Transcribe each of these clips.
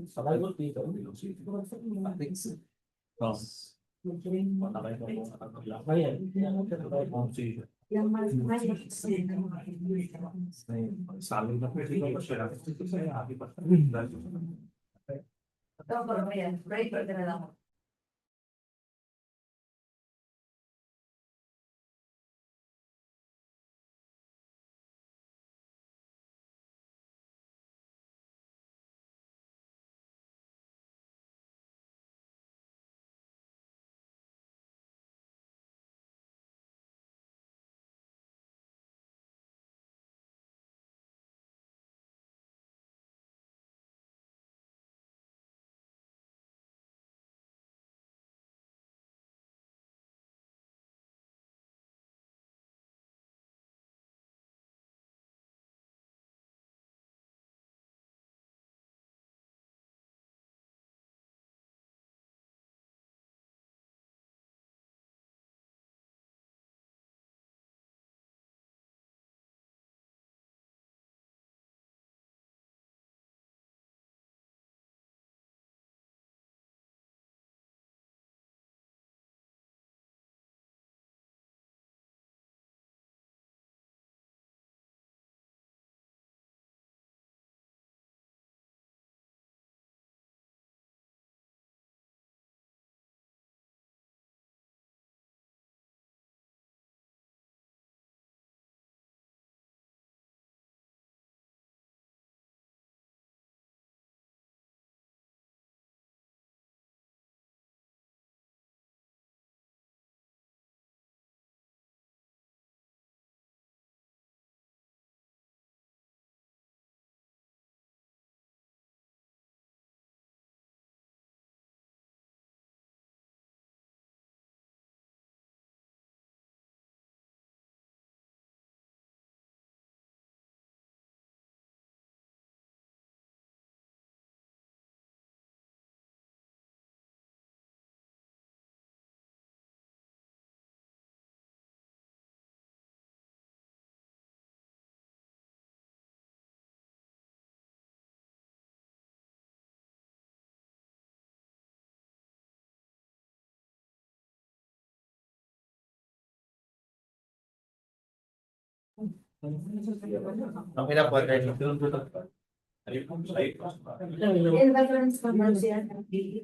Sabagot dito. Okay na po, attorney. In reference to mercy and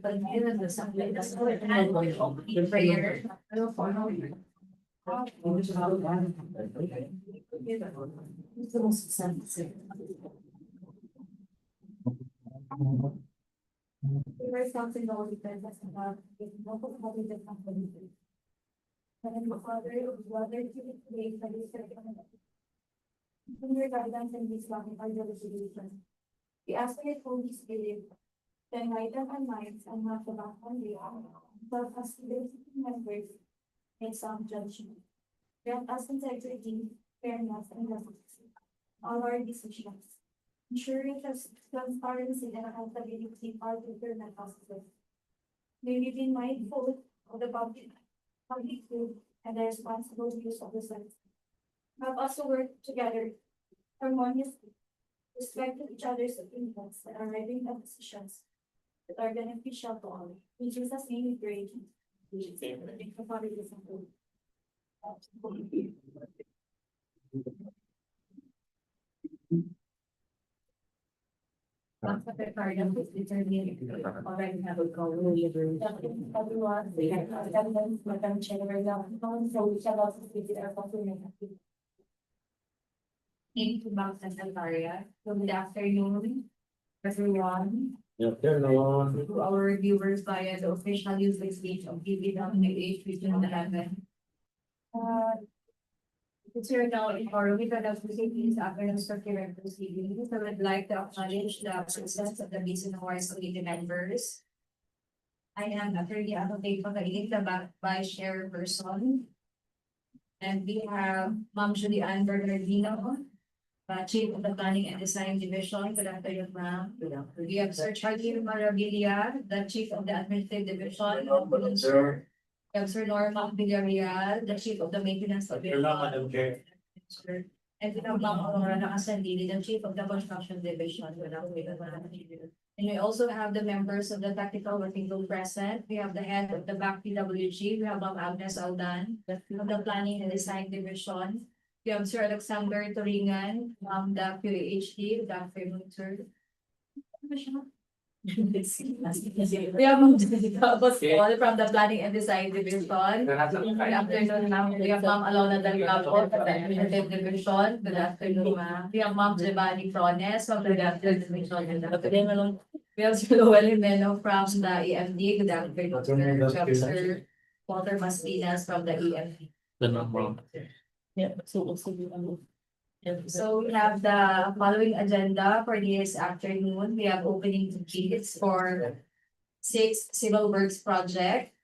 pag yun ang sabi, that's all it had in prayer. It's the most sensitive. There is something that will depend on local public company. And the father to create a district. In your guidance and this one are the resolution. We ask for the Holy Spirit, to enlighten our minds and not the back on the but as members make some judgment. Grant us integrity, fairness, and justice. All our decisions. Ensuring transparency and accountability are procurement processes. May we be mindful of the public good and the responsible use of the service. Help us to work together harmoniously, respecting each other's opinions and arriving at decisions that are beneficial to all. In Jesus' name we pray. Thank you, Father, this and Lord. Secretary of this determined already have a goal. Everyone, we have evidence, Madam Chair, so we shall also speak to our compliment. Thank you, Ma'am Secretariat. Good afternoon, everyone. To our viewers via the official YouTube page of DPWH Region 11. Since we're now in our weekend of proceedings after the procurement proceedings, I would like to acknowledge the presence of the Basin Awards Committee members. I am Attorney Advocate Pagkainit, the Vice Chairperson. And we have Ma'am Julianne Bernardino, Chief of the Planning and Design Division. Good afternoon, ma'am. We have Sir Charlie Maravilla, the Chief of the Administrative Division. Sir. We have Sir Norman Villarreal, the Chief of the Maintenance Division. Madam Chair. And we have Ma'am Aurora Nakasandili, the Chief of the Construction Division. And we also have the members of the Technical Working Group present. We have the head of the BAC PWG, we have Ma'am Agnes Aldan, of the Planning and Design Division. We have Sir Alexander Turingan, the QAHD, Dr. Munter. We have all from the Planning and Design Division. Good afternoon, ma'am. We have Ma'am Alona Del Campo from the Administrative Division. Good afternoon, ma'am. We have Ma'am Giovanni Frones from the Administrative Division. We have Sir Joel Jimeno from the EMD. Good afternoon, sir. We have Sir Walter Mastinas from the EMD. Yeah, so also you So we have the following agenda for this afternoon. We have opening bids for 6 civil works project,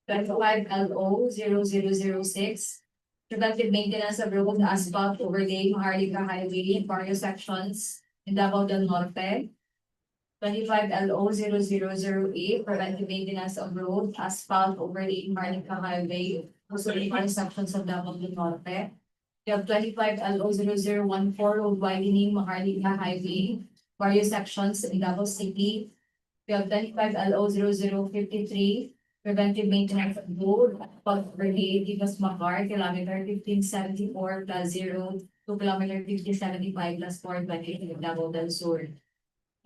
25 LO 0006, preventive maintenance of road asphalt overlay Maharlika Highway in various sections in Davao del Norte. 25 LO 0008, preventive maintenance of road asphalt overlay Maharlika Highway, also in various sections of Davao del Norte. We have 25 LO 0014 road widening Maharlika Highway, various sections in Davao City. We have 25 LO 0053 preventive maintenance of road overlay Divas Makar, kilometer 1574 plus 0 to kilometer 1575 plus 420 in Davao del Sur.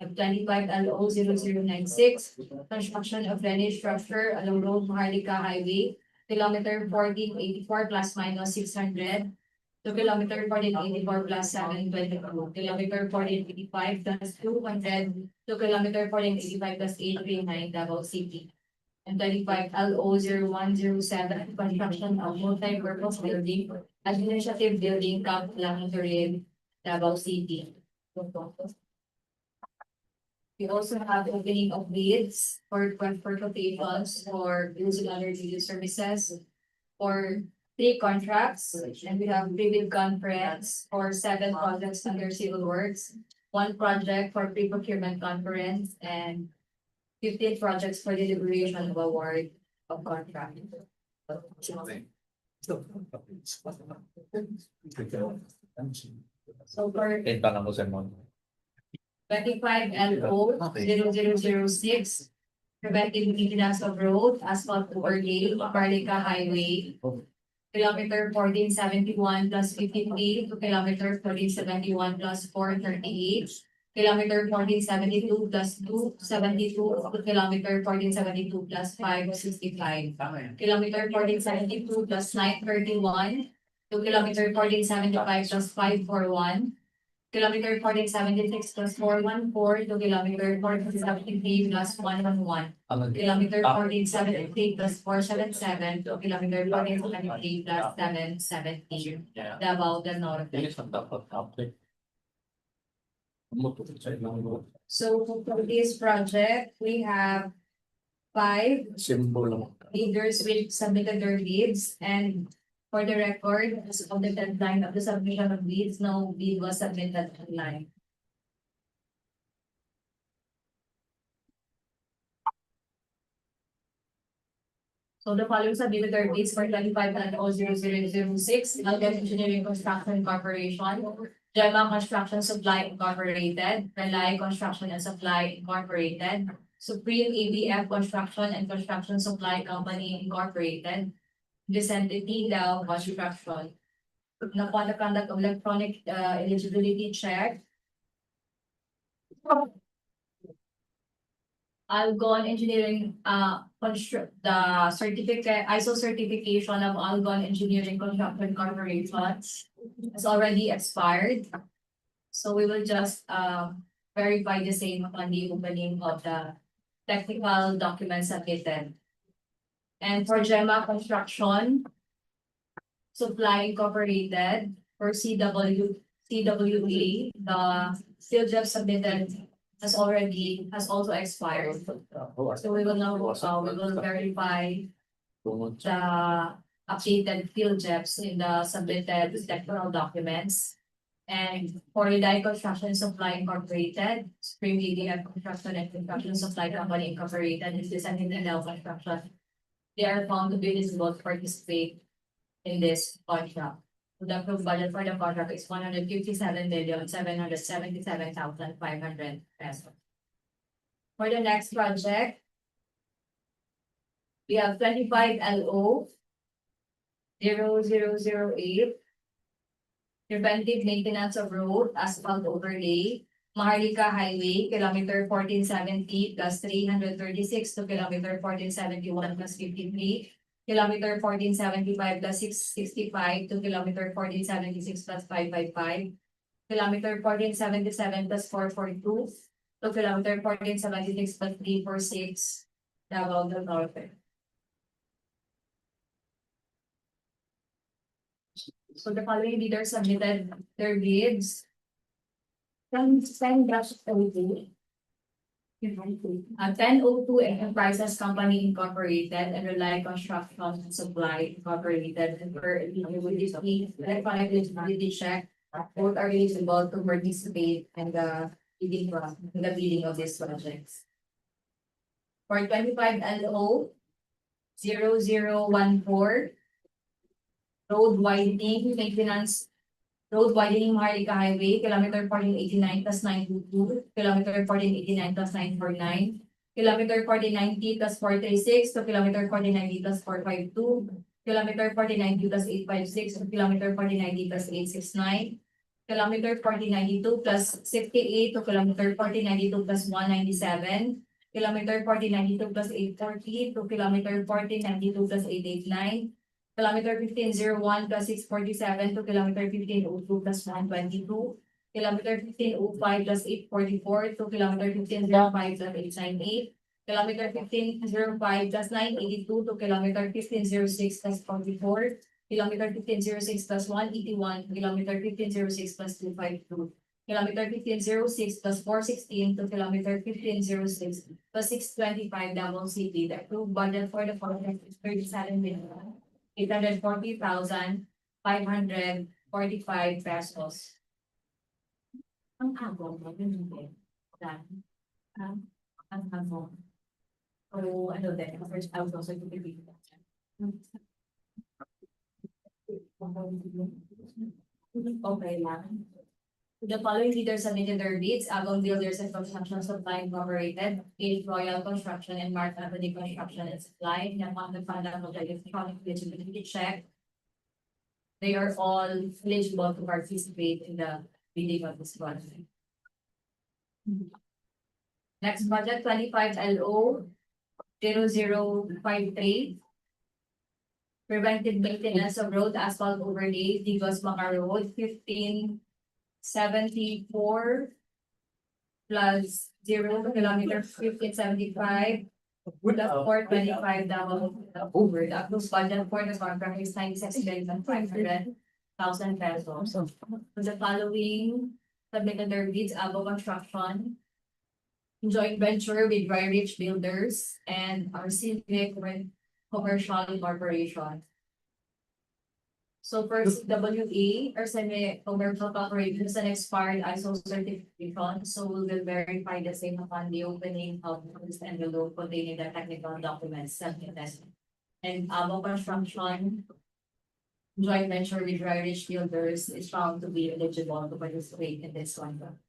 We have 25 LO 0096 construction of drainage structure along road Maharlika Highway, kilometer 1484 plus minus 600. To kilometer 1484 plus 722, kilometer 1485 plus 200, to kilometer 1485 plus 839, Davao City. And 25 LO 0107, construction of multi-purpose building, administrative building, Camp Langutorin, Davao City. We also have opening of bids for request for quotations for goods and other duty services for 3 contracts, and we have pre-bid conference for 7 projects under civil works, 1 project for pre-procurement conference, and 15 projects for deliberation of award of contract. So for 25 LO 0006, preventive maintenance of road, asphalt overlay, Maharlika Highway, kilometer 1471 plus 53 to kilometer 1471 plus 438, kilometer 1472 plus 272 to kilometer 1472 plus 565, kilometer 1472 plus 931 to kilometer 1475 plus 541, kilometer 1476 plus 414 to kilometer 1473 plus 111. Kilometer 1473 plus 477 to kilometer 1473 plus 770. Davao del Norte. So for this project, we have 5 leaders which submitted their bids, and for the record, as of the deadline of the submission of bids, no bid was submitted online. So the following submitted their bids for 25 and 0006, Algen Engineering Construction Corporation, Gemma Construction Supply Incorporated, Relay Construction and Supply Incorporated, Supreme ABF Construction and Construction Supply Company Incorporated, Vicente Tindao Construction. Upon the conduct of electronic eligibility check, Algon Engineering the certificate ISO certification of Algon Engineering Construction Corporations has already expired. So we will just verify the same upon the opening of the technical documents submitted. And for Gemma Construction Supply Incorporated, for CWA, the steel job submitted has also expired. So we will now we will verify the updated field jobs in the submitted technical documents. And for Relay Construction Supply Incorporated, Spring Media Construction and Construction Supply Company Incorporated, and Vicente Tindao Construction, they are found to be eligible to participate in this contract. The approved budget for the contract is 157,777,500 pesos. For the next project, we have 25 LO 0008. Preventive maintenance of road, asphalt overlay, Maharlika Highway, kilometer 1470 plus 336 to kilometer 1471 plus 53, kilometer 1475 plus 665 to kilometer 1476 plus 555, kilometer 1477 plus 442 to kilometer 1476 plus 346, Davao del Norte. So the following leaders submitted their bids. From 10-02. 1002 Enterprises Company Incorporated and Rely Construction and Supply Incorporated and per electronic eligibility check. Both are eligible to participate in the bidding of these projects. For 25 LO 0014. Road widening, maintenance, road widening Maharlika Highway, kilometer 1489 plus 922, kilometer 1489 plus 949, kilometer 1490 plus 436 to kilometer 1490 plus 452, kilometer 1490 plus 856 to kilometer 1490 plus 869, kilometer 1492 plus 68 to kilometer 1492 plus 197, kilometer 1492 plus 840 to kilometer 1492 plus 889, kilometer 1501 plus 647 to kilometer 1502 plus 122, kilometer 1505 plus 844 to kilometer 1505 plus 898, kilometer 1505 plus 982 to kilometer 1506 plus 44, kilometer 1506 plus 181, kilometer 1506 plus 252, kilometer 1506 plus 416 to kilometer 1506 plus 625 Davao City. The approved budget for the project is 37,840,545 pesos. Ang agong mo, yun din. Ang agong. So, ano din, first I was also to be. Okay lang. The following leaders submitted their bids: Agong Builders and Construction Supply Incorporated, Gage Royal Construction, and Mark Anthony Construction and Supply. Upon the fund of the electronic eligibility check, they are all eligible to participate in the bidding of this project. Next project, 25 LO 0053. Preventive maintenance of road asphalt overlay, Digos Maca Road, 1574 plus 0 kilometer 1575 plus 425 Davao over. The approved budget for the contract is 96,500,000 pesos. So the following submitted their bids: Abo Construction, joint venture with Dry Rich Builders, and Civic Commercial Corporation. So first, WA or semi-commercial corporation is an expired ISO certification, so we will verify the same upon the opening of this envelope containing the technical documents submitted. And Abo Construction, joint venture with Dry Rich Builders, is found to be eligible to participate in this contract.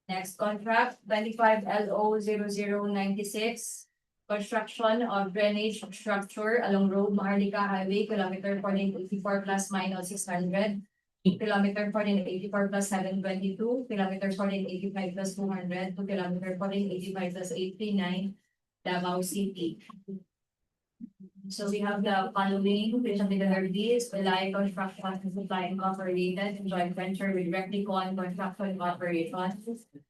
Next contract, 25 LO 0096. Construction of drainage structure along road Maharlika Highway, kilometer 1484 plus minus 600, kilometer 1484 plus 722, kilometer 1485 plus 200, to kilometer 1485 plus 839, Davao City. So we have the following, which are the RDs: Belay Construction and Supply Incorporated, joint venture with Recticon Construction Corporation,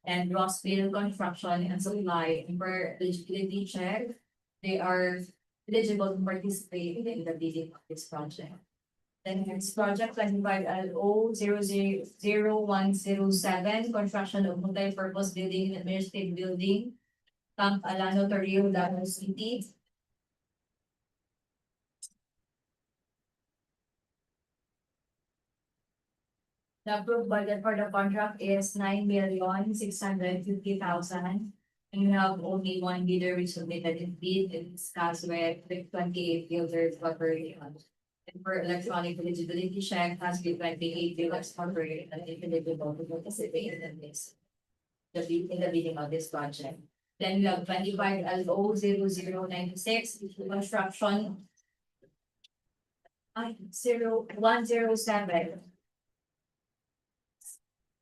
and Rossville Construction and Supply. Per eligibility check, they are eligible to participate in the bidding of this project. Then next project, 25 LO 000107, construction of multi-purpose building and administrative building, Camp Alano Torrio, Davao City. The approved budget for the contract is 9,650,000. And we have only one bidder which submitted its bid. It's Caswet with 28 builders corporation. For electronic eligibility check has been 28 deluxe corporate and individual to participate in this. In the beginning of this project. Then we have 25 LO 0096 construction. 0107.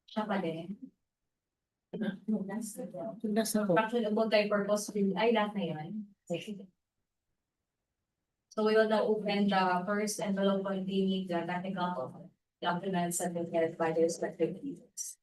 Siya pa din. Construction of multi-purpose field. Ay, lahat na yun. So we will now open the first envelope containing the technical documents submitted by the respective leaders.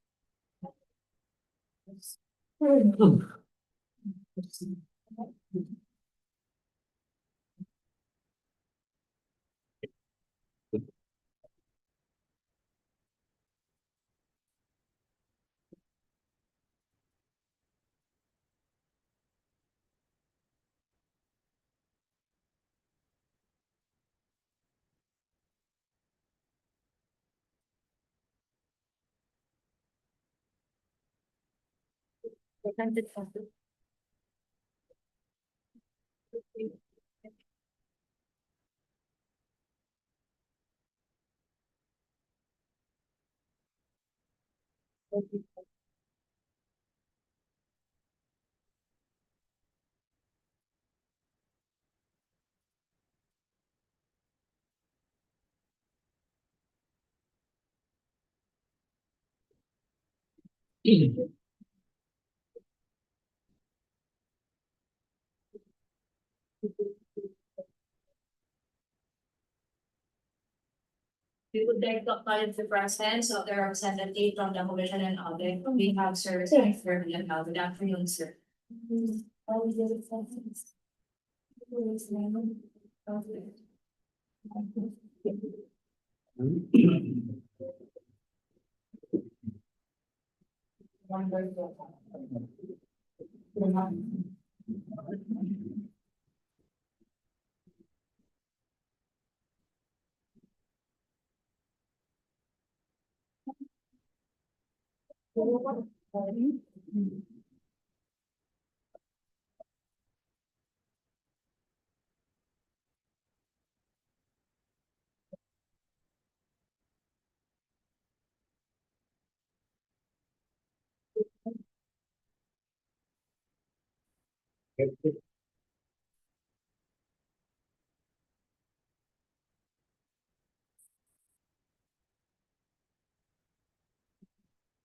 We would like to acknowledge the presence of the representative from the Commission and Audit. We have Sir Christopher Villanelle. Good afternoon, sir.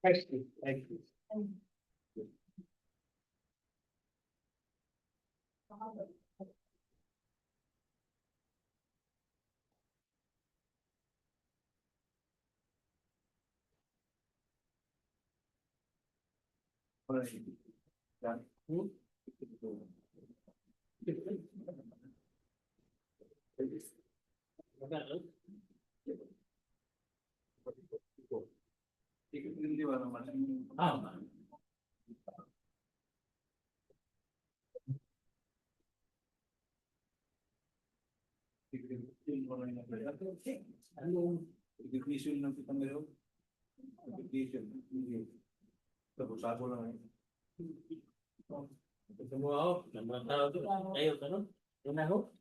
Thank you, thank you. Ah. Ano? Education ng kita ngayon? Education. Tapos ako lang. Ito mo ako, naman tao doon. Ayaw ka nun? Yun ako?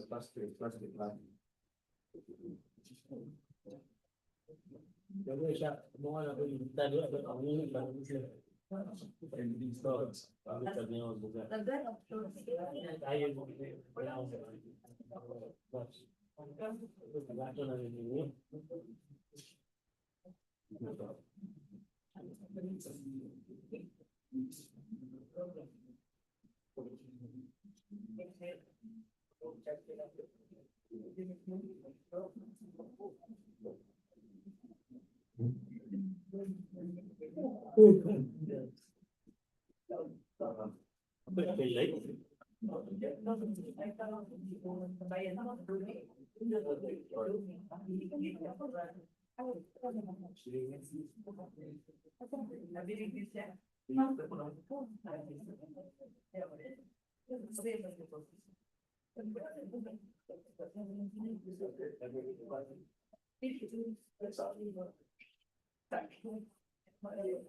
Plastic lang. Pero siya, mga na yung talo at ang mga parang siya. Hindi store. Bakit ka niya ang buga? Ayaw mo wala ako sa lahat na rin. Ayan.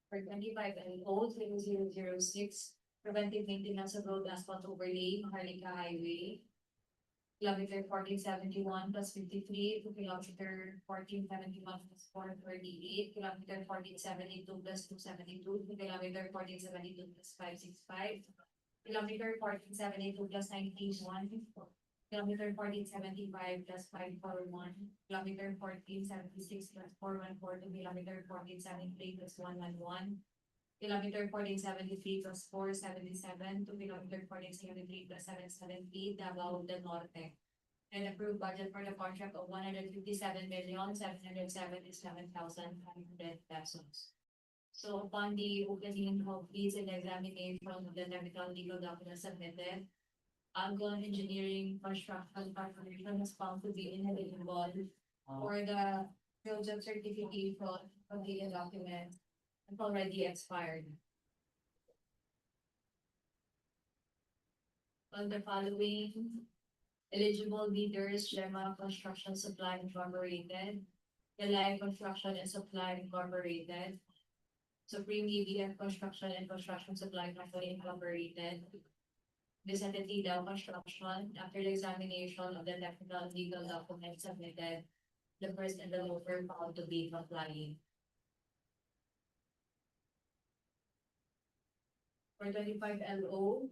For 25 L O 0006, preventive maintenance of road asphalt overlay, Maharlika Highway. Kilometer 1471 plus 53 to kilometer 1471 plus 438, kilometer 1472 plus 272 to kilometer 1472 plus 565, kilometer 1472 plus 91, kilometer 1475 plus 541, kilometer 1476 plus 414 to kilometer 1473 plus 111, kilometer 1473 plus 477 to kilometer 1473 plus 770, Davao del Norte. And approved budget for the contract of 157,777,500 pesos. So upon the opening of bids and examination of the technical legal documents submitted, ongoing engineering construction corporation has found to be ineligible for the project certification of the document. It's already expired. On the following eligible bidders, Gemma Construction Supply Incorporated, Galay Construction and Supply Incorporated, Supreme EBF Construction and Construction Supply Company Incorporated, Vicente Dow Construction. After the examination of the technical and legal documents submitted, the first and the lower found to be complying. For 25 LO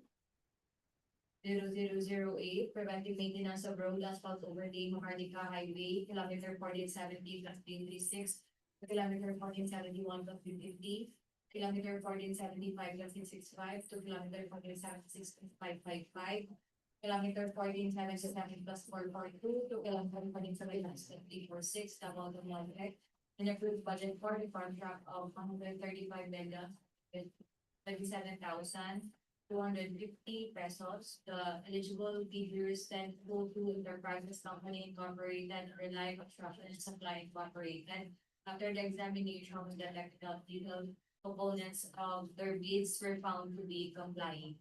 0008, preventive maintenance of road asphalt overlay, Maharlika Highway, kilometer 1470 plus 336, kilometer 1471 plus 350, kilometer 1475 plus 665, to kilometer 1476 plus 555, kilometer 1477 plus 442, to kilometer 1479 plus 346, Davao del Norte, and approved budget for the contract of 135,037,250 pesos. The eligible bidders then go to Enterprises Company Incorporated, Rely Construction and Supply Incorporated. After the examination of the technical legal components of their bids were found to be complying.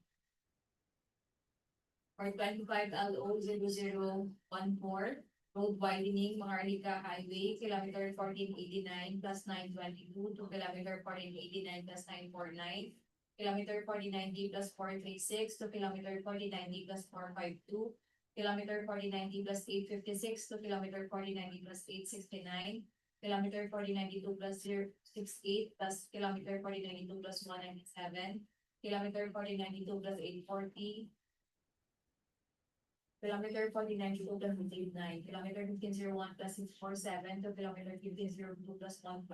For 25 LO 0014, road widening, Maharlika Highway, kilometer 1489 plus 922 to kilometer 1489 plus 949. Kilometer 4090 plus 436 to kilometer 4090 plus 452, kilometer 4090 plus 856 to kilometer 4090 plus 869, kilometer 4092 plus 068 plus kilometer 4092 plus 197, kilometer 4092 plus 840, kilometer 4092 plus 889, kilometer 1501 plus 647 to kilometer 1502 plus 1.2,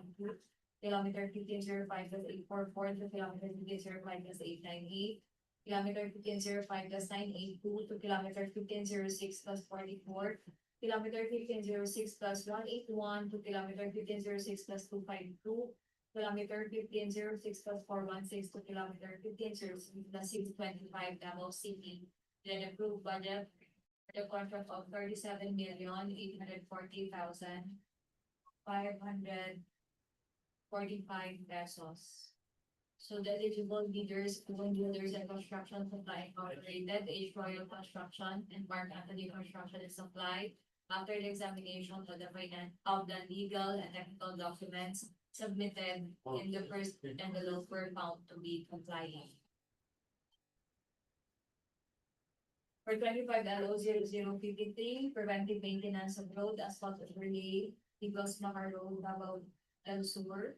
kilometer 1505 plus 844 to kilometer 1505 plus 898, kilometer 1505 plus 982 to kilometer 1506 plus 44, kilometer 1506 plus 181 to kilometer 1506 plus 252, kilometer 1506 plus 416 to kilometer 1506 plus 625 Davao City. Then approved budget for the contract of 37,840,545 pesos. So the eligible bidders, Owen Builders and Construction Supply Incorporated, H Royal Construction, and Mark Anthony Construction and Supply. After the examination of the legal and technical documents submitted in the first envelope were found to be complying. For 25 LO 0053, preventive maintenance of road asphalt overlay, Igos Mahar Road, Davao del Sur.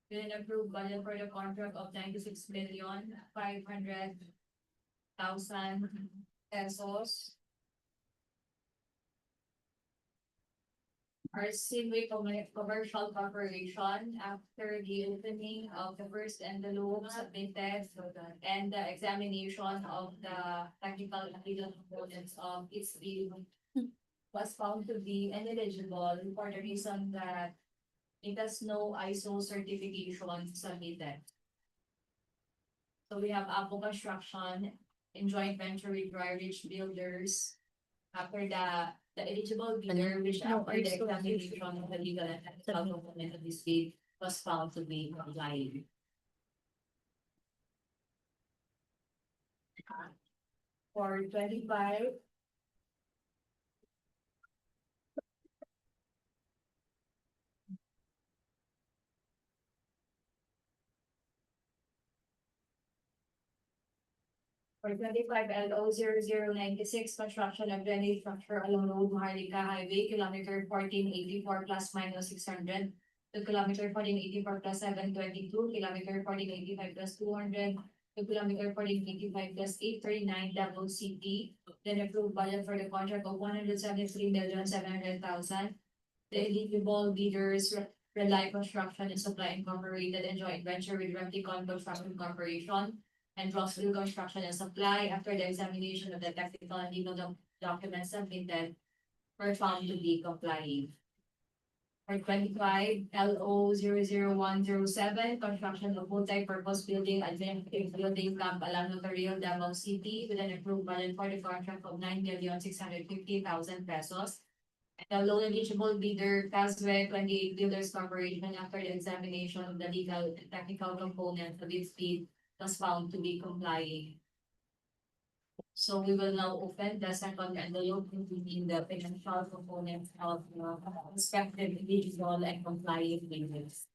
Then approved budget for the contract of 96,500,000 pesos. Our Seaway Commercial Corporation, after the opening of the first envelope submitted and the examination of the technical and legal components of its bill, was found to be ineligible for the reason that it has no ISO certification submitted. So we have Apple Construction in joint venture with Dry Ridge Builders. After the eligible bidder, which after the examination of the legal and technical component of this bid was found to be compliant. For 25, For 25 LO 0096, construction of drainage structure along Road Maharlika Highway, kilometer 1484 plus minus 600. To kilometer 1484 plus 722, kilometer 1485 plus 200. To kilometer 1485 plus 839 CP. Then approved budget for the contract of 173,700,000. The eligible bidders Rely Construction and Supply Incorporated and joint venture with Repticon Construction Corporation and Rossville Construction and Supply. After the examination of the technical and legal documents submitted, were found to be complying. For 25 LO 00107, construction of multi-purpose building, administrative building, Camp Alam Notarial, Davao City, with an approved budget for the contract of 9,650,000 pesos. The loan eligible bidder, Casway 28 Builders Corporation, after the examination of the legal and technical component of its bid, was found to be complying. So we will now open the second envelope in the financial component of respective eligible and compliant bidders.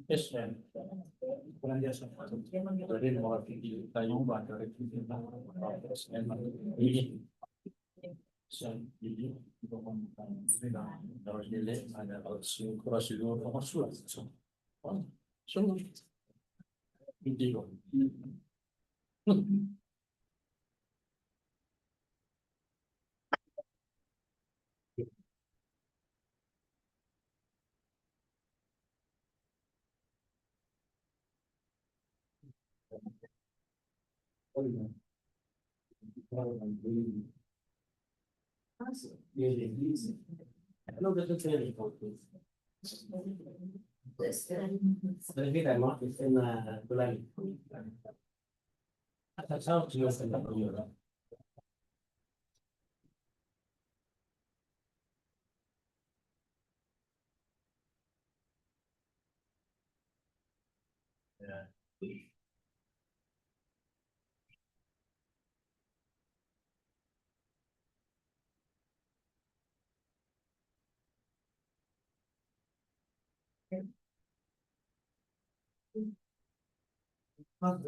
Yes, ma'am. Walang yes, ma'am. Pwede mo makapili tayong bata rin so, hindi ko kung dapat nila ada also prosedur konsul. So, hindi ko. Ano ba ito sa report? Nakikita mo, ito na tulay. At sa sa pag-iura. For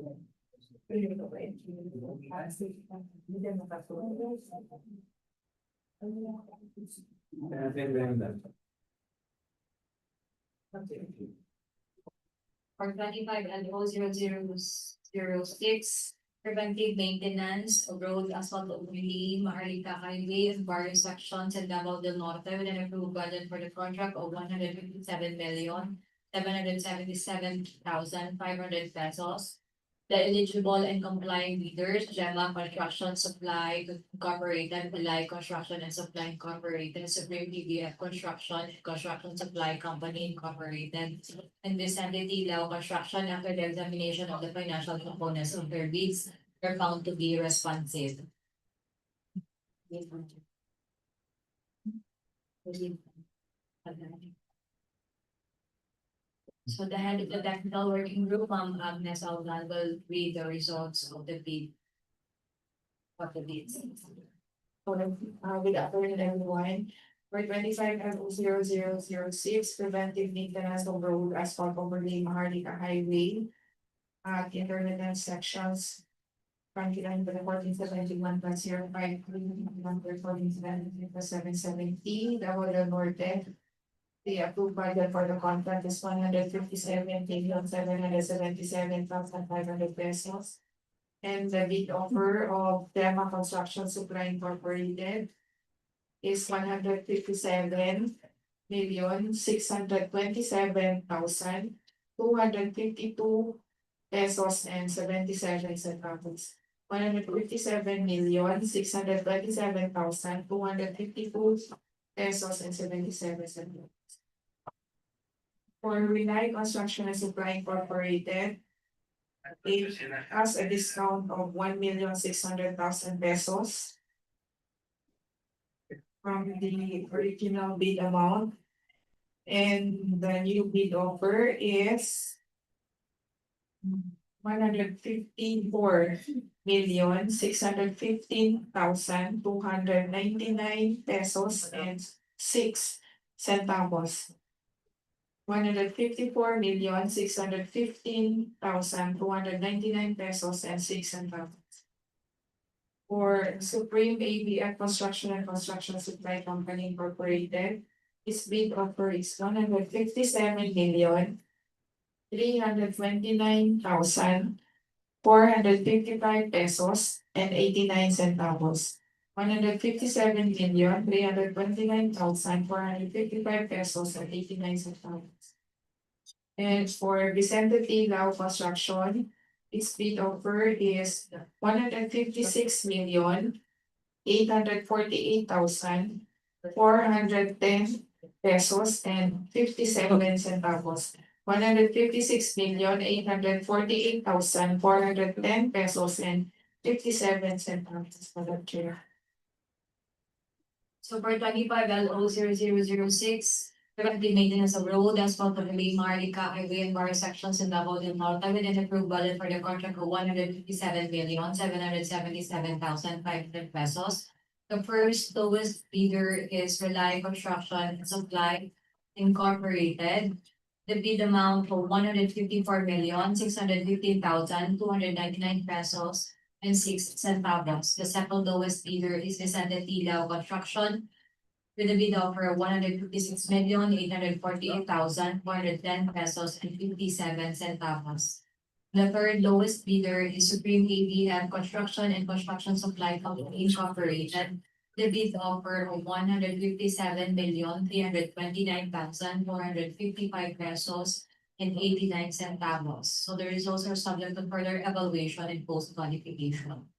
25 and 00006, preventive maintenance of road asphalt overlay, Maharlika Highway, and various sections in Davao del Norte with an approved budget for the contract of 157,777,500 pesos. The eligible and complying bidders, Gemma Construction Supply Incorporated, Belay Construction and Supply Incorporated, Supreme PBF Construction, Construction Supply Company Incorporated, and this entity, Lao Construction, after the examination of the financial components of their bids, were found to be responsive. So the head of the technical working group, Agnes Alvan, will read the results of the bid. What the bids. Good afternoon, everyone. For 25 and 00006, preventive maintenance of road asphalt overlay Maharlika Highway. At intermittent sections. Franklin to the 1471.05, number 1470.770, Davao del Norte. The approved budget for the contract is 157,777,500 pesos. And the bid offer of Tema Construction Supply Incorporated is 157,627,252 pesos and 77 centavos. 157,627,252 pesos and 77 centavos. For Relay Construction and Supply Incorporated, it has a discount of 1,600,000 pesos from the original bid amount. And the new bid offer is 154,615,299 pesos and 6 centavos. 154,615,299 pesos and 6 centavos. For Supreme ABF Construction and Construction Supply Company Incorporated, its bid offer is 157,329,455 pesos and 89 centavos. 157,329,455 pesos and 89 centavos. And for Vicente Tilao Construction, its bid offer is 156,848,410 pesos and 57 centavos. 156,848,410 pesos and 57 centavos, Madam Chair. So for 25 LO 0006, preventive maintenance of road, asphalt of Lima, Marlica, highway and bar sections in Davao del Norte with an approved budget for the contract of 157,777,500 pesos. The first lowest bidder is Rely Construction and Supply Incorporated. The bid amount for 154,615,299 pesos and 6 centavos. The second lowest bidder is Vicente Tilao Construction with a bid offer of 156,848,410 pesos and 57 centavos. The third lowest bidder is Supreme ABF Construction and Construction Supply Company Incorporated. The bid offer of 157,329,455 pesos and 89 centavos. So there is also subject to further evaluation and post qualification.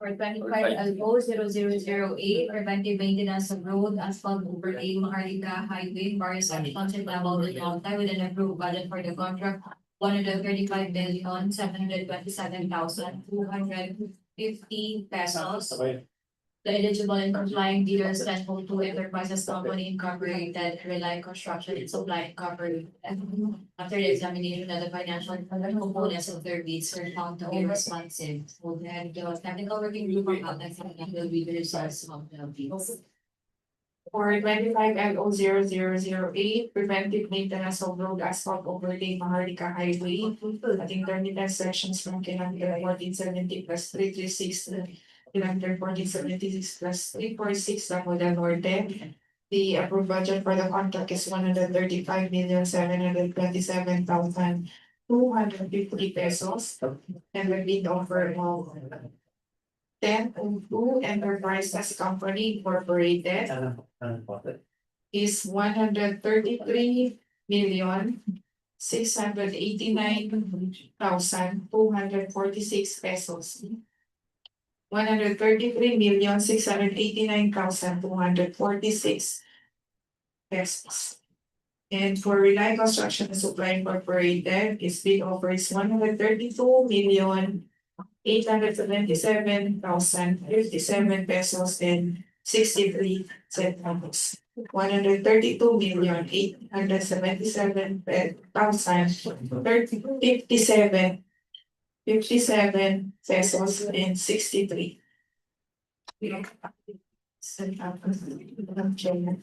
For 25 LO 0008, preventive maintenance of road, asphalt overlay, Maharlika Highway, various sections in Davao del Norte with an approved budget for the contract, 135,727,250 pesos. The eligible and complying dealers that hold two enterprises company incorporated, Rely Construction and Supply Incorporated. After the examination of the financial components of their bids were found to be responsive. So then the technical working group of outlets will be the results of the bids. For 25 LO 0008, preventive maintenance of road, asphalt overlay, Maharlika Highway at intermittent sections from kilometer 1470 plus 336 to kilometer 1476 plus 346 Davao del Norte. The approved budget for the contract is 135,727,250 pesos. And the bid offer of 1002 Enterprises Company Incorporated is 133,689,246 pesos. 133,689,246 pesos. And for Rely Construction and Supply Incorporated, its bid offer is 132,877,057 pesos and 63 centavos. 132,877,057 pesos and 63 centavos. Madam Chairman.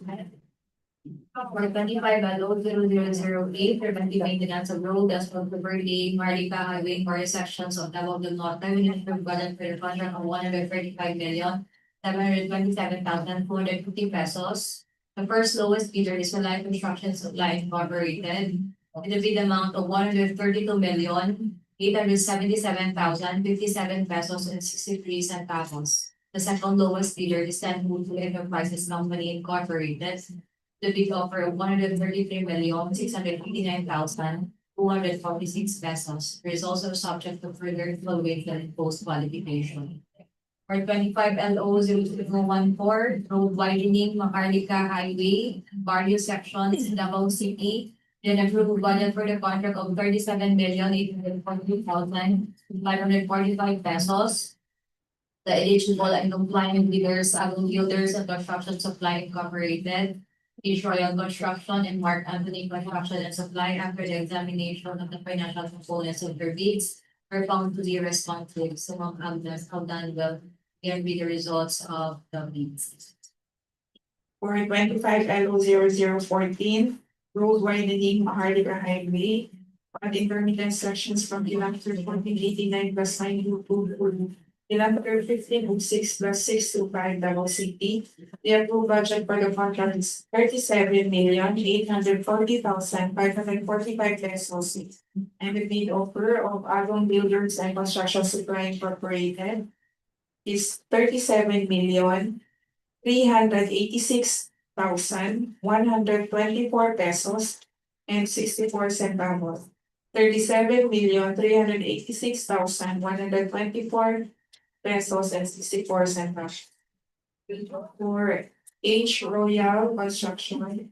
For 25 LO 0008, preventive maintenance of road, asphalt overlay, Maharlika Highway, various sections of Davao del Norte with an approved budget for the contract of 135,727,250 pesos. The first lowest bidder is Rely Construction Supply Incorporated with a bid amount of 132,877,057 pesos and 63 centavos. The second lowest bidder is Tenwood Enterprises Company Incorporated. The bid offer of 133,689,246 pesos. There is also subject to further evaluation and post qualification. For 25 LO 0014, road widening, Maharlika Highway, various sections in Davao City. Then approved budget for the contract of 37,842,545 pesos. The eligible and compliant bidders are Builders and Construction Supply Incorporated, East Royal Construction, and Mark Anthony Construction and Supply. After the examination of the financial components of their bids were found to be responsive. So have done well. Here be the results of the bids. For 25 LO 0014, road widening, Maharlika Highway at intermittent sections from kilometer 1489 plus 922 kilometer 1506 plus 625 Davao City. The approved budget for the contract is 37,840,545 pesos. And the bid offer of Avon Builders and Construction Supply Incorporated is 37,386,124 pesos and 64 centavos. 37,386,124 pesos and 64 centavos. For H Royal Construction,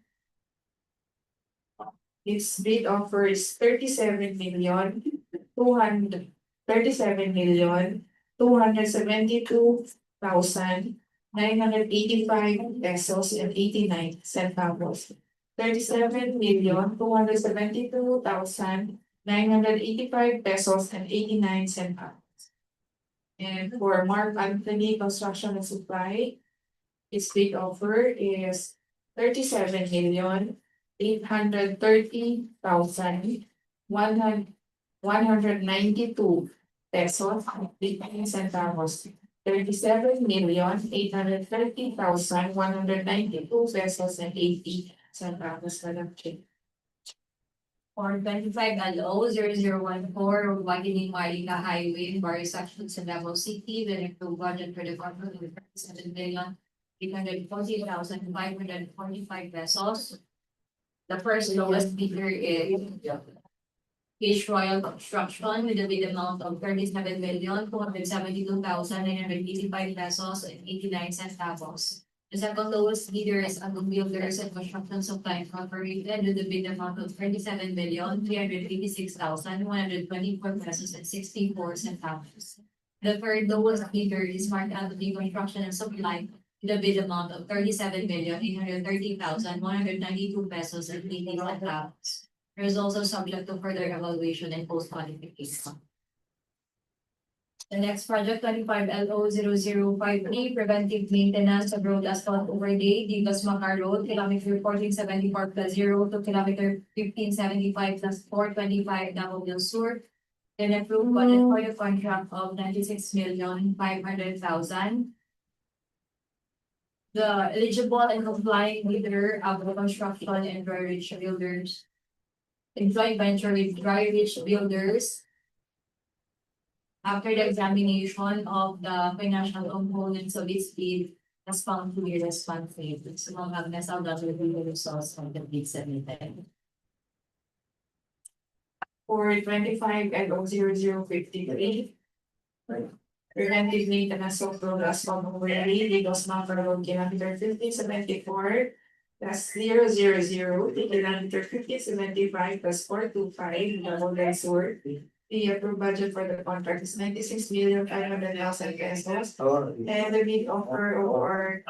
its bid offer is 37,272,985 pesos and 89 centavos. 37,272,985 pesos and 89 centavos. And for Mark Anthony Construction and Supply, its bid offer is 37,830,192 pesos and 15 centavos. 37,830,192 pesos and 80 centavos. Madam Chair. For 25LO0014, widening Marina Highway in various sections in Davao City, the approved budget for the contract is 7,840,545 pesos. The first lowest bidder is H Royal Construction with a bid amount of 37,272,985 pesos and 89 centavos. The second lowest bidder is Avon Builders and Construction Supply Incorporated with a bid amount of 37,386,124 pesos and 64 centavos. The third lowest bidder is Mark Anthony Construction and Supply with a bid amount of 37,830,192 pesos and 80 centavos. There is also subject to further evaluation and post-qualification. The next project, 25LO0053, preventive maintenance of road asphalt overlay, Divas Macar Road, kilometer 1474+0 to kilometer 1575+425 Davao Sur. Then approved budget for the contract of 96,500,000. The eligible and complying bidder of the construction and dry ridge builders. In joint venture with dry ridge builders. After the examination of the financial components of its bid, has found to be responsive. So, mga nasaw will be the results of the bid submitted. For 25LO0053, preventive maintenance of road asphalt overlay, Digos Mapper Road, kilometer 1574 plus 000 to kilometer 1575 plus 425 Davao del Sur. The approved budget for the contract is 96,500,000 pesos. And the bid offer or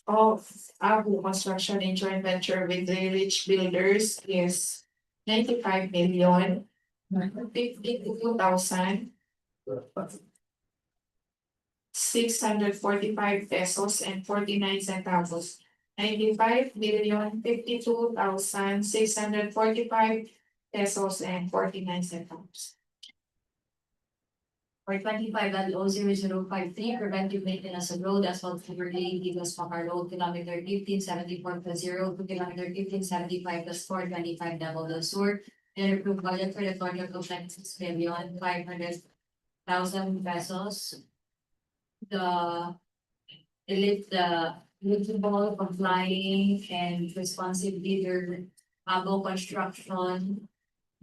of Abu Construction in joint venture with the rich builders is 95,052,645 pesos and 49 centavos. 95,052,645 pesos and 49 centavos. For 25LO0053, preventive maintenance of road asphalt overlay, Divas Macar Road, kilometer 1574+0 to kilometer 1575+425 Davao del Sur. And approved budget for the contract of 96,500,000 pesos. The eligible, complying, and responsive bidder, Abo Construction,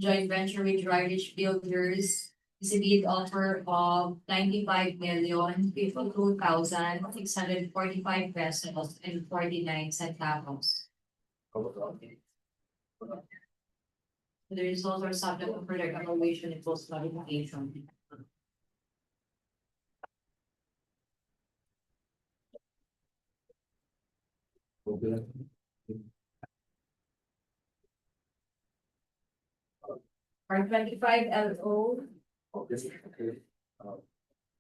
joint venture with dry ridge builders, is a bid offer of 95,052,645 pesos and 49 centavos. The results are subject to further evaluation and post-qualification. For 25LO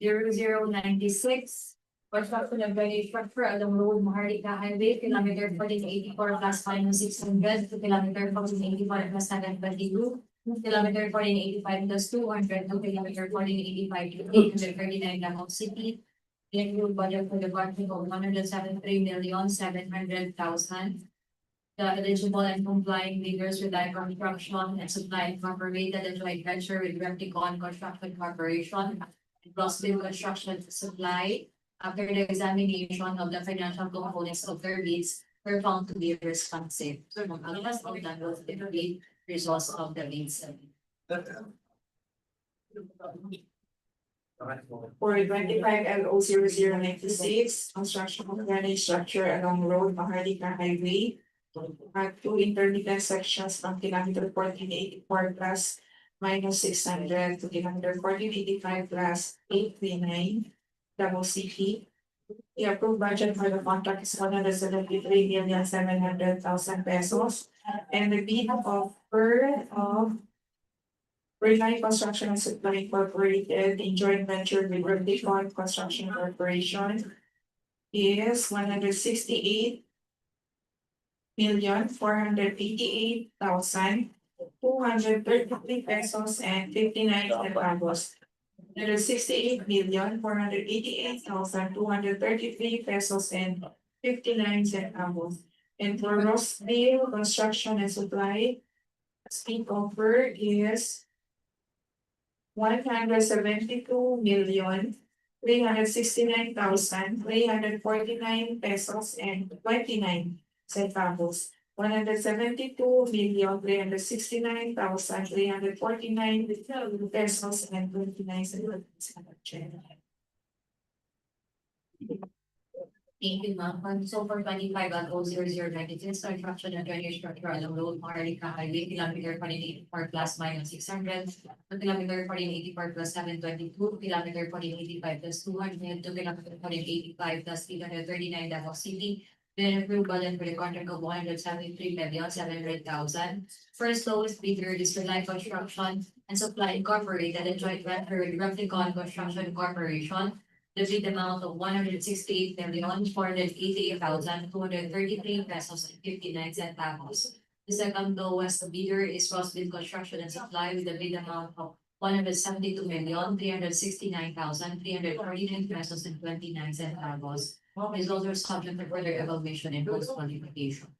0096, construction of drainage structure along road Maharlika Highway, kilometer 1484 plus -600 to kilometer 1484 plus 722. Kilometer 1485 plus 200 to kilometer 1485 to 839 Davao City. The approved budget for the project of 173,700,000. The eligible and complying bidders with light construction and supply incorporated a joint venture with Repticon Construction Corporation. Crossville Construction Supply. After the examination of the financial components of their bids, were found to be responsive. So, otherwise, all that was the complete results of the bids. For 25 L 0096, construction of drainage structure along road Maharlika Highway. At two intermittent sections from kilometer 1484 plus -600 to kilometer 1485 plus 839. Davao City. The approved budget for the contract is 173,700,000 pesos. And the bid offer of Reliant Construction and Supply Incorporated in joint venture with Repticon Construction Corporation is 168,488,233 pesos and 59 centavos. 168,488,233 pesos and 59 centavos. And for Rossville Construction and Supply, speed offer is 172,369,349 pesos and 29 centavos. 172,369,349 pesos and 29 centavos. Thank you, ma'am. So for 25 construction and drainage structure along road Maharlika Highway, kilometer 1484 plus -600, to kilometer 1484 plus 722, kilometer 1485 plus 200, to kilometer 1485 plus 839 Davao City. Then approved budget for the contract of 173,700,000. First lowest bidder is Reliant Construction and Supply Incorporated, a joint venture with Repticon Construction Corporation. The bid amount of 168,488,233 pesos and 59 centavos. The second lowest bidder is Crossville Construction and Supply with a bid amount of 172,369,349 pesos and 29 centavos. Results are subject to further evaluation and post qualification.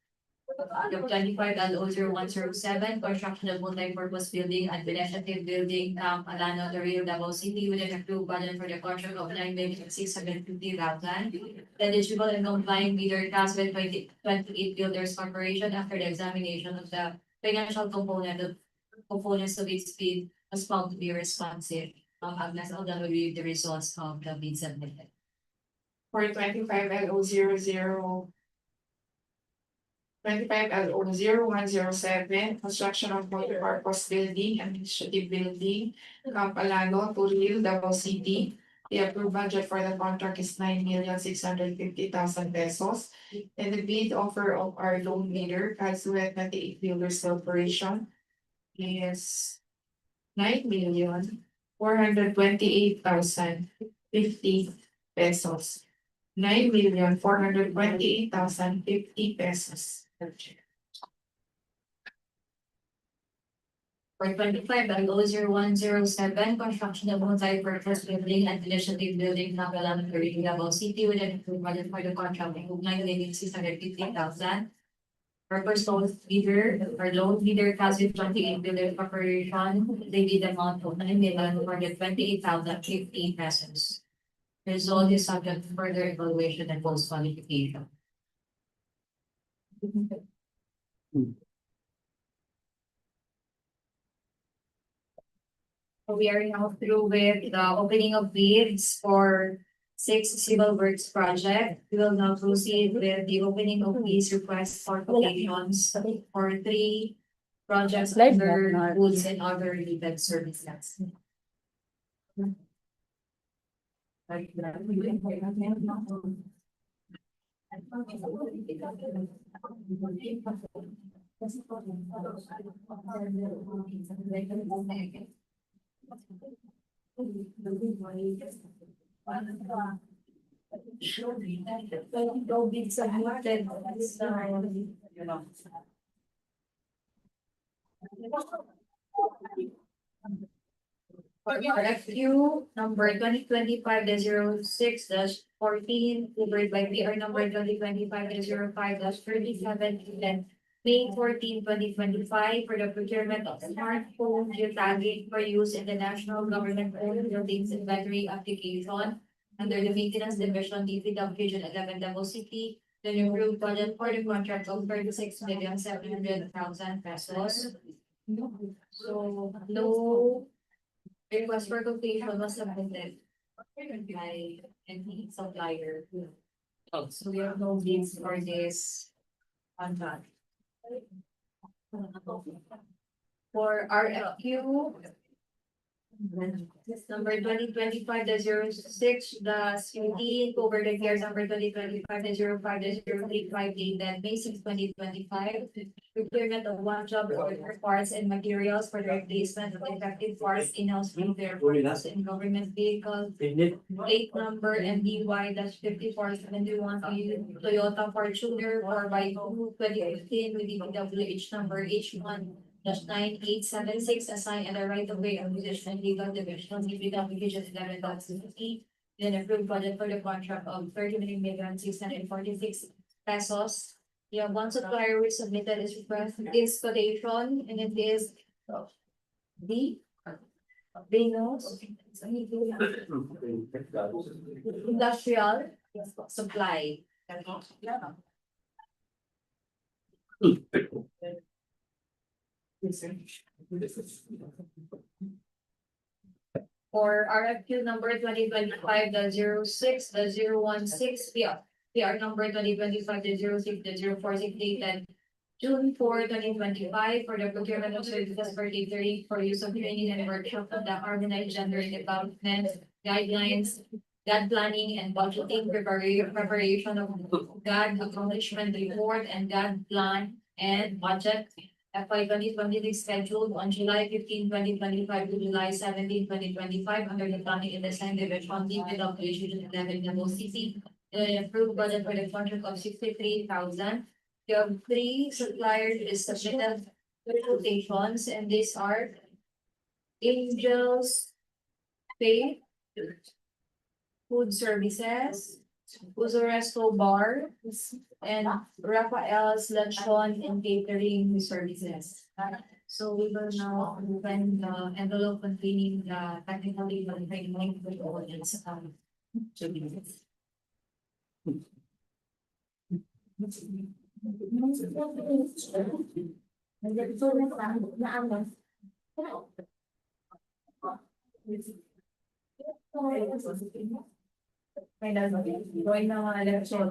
The 25 L 0107, construction of multi-purpose building and pedestrian building, Alano, the Rio Davao City with an approved budget for the contract of 9,650,000. The eligible and complying bidder cast with 28 Builders Corporation after the examination of the financial components of its bid was found to be responsive. Agnes Aldan will read the results of the bid submitted. For 25L 0107, construction of multi-purpose building and administrative building, Camp Alano, Turil, Davao City. The approved budget for the contract is 9,650,000 pesos. And the bid offer of our loan leader, Calsuet 98 Builders Corporation, is 9,428,050 pesos. 9,428,050 pesos. For 25 L 0107, construction of multi-purpose building and initiative building, Napalan, Davao City with an approved budget for the contract of 9,650,000. Purpose loan bidder or loan bidder Casio 28 Builder Corporation, they bid amount of 9,428,015 pesos. Result is subject to further evaluation and post qualification. We are now through with the opening of bids for 6 civil works project. We will now proceed with the opening of bids requests for quotations for 3 projects under goods and other related services. RFQ number 2025-06-14, covered by PR number 2025-05-37, and May 14, 2025, for the procurement of smartphone geotagging for use in the national government-owned buildings inventory application under the maintenance division DPW Region 11 Davao City. The approved budget for the contract of 36,700,000 pesos. So, no request for quotation was submitted by any supplier. So we have no bids for this contract. For RFQ number 2025-06-15, over the years number 2025-05-035, dated May 6, 2025. Procurement of one job order parts and materials for the replacement of defective parts in-house repair parts in government vehicles. Plate number MDY-5471 Toyota Fortuner 4x2 2015 with DPWH number H1-9876, assigned at the right of way acquisition legal division DPW Region 11.50. Then approved budget for the contract of 30,646,000 pesos. Yeah, one supplier we submitted is request is quotation, and it is the Venus Industrial Supply. For RFQ number 2025-06-016, PR number 2025-06-046, dated June 4, 2025, for the procurement of services for catering for use of training and workshop of the harmonized gender development guidelines, GAD planning and budgeting, preparation of GAD accomplishment report and GAD plan and budget. FY 2026 scheduled on July 15, 2025 to July 17, 2025, under the planning and design division, DPW Region 11 Davao City. Approved budget for the contract of 63,000. You have 3 suppliers is submitted quotations, and these are Angels Pay, Food Services, Uzo Resto Bar, and Rafael's Luncheon and Catering Services. So we will now open the envelope containing the technical legal training for the audience. 2 minutes. Going na mga election.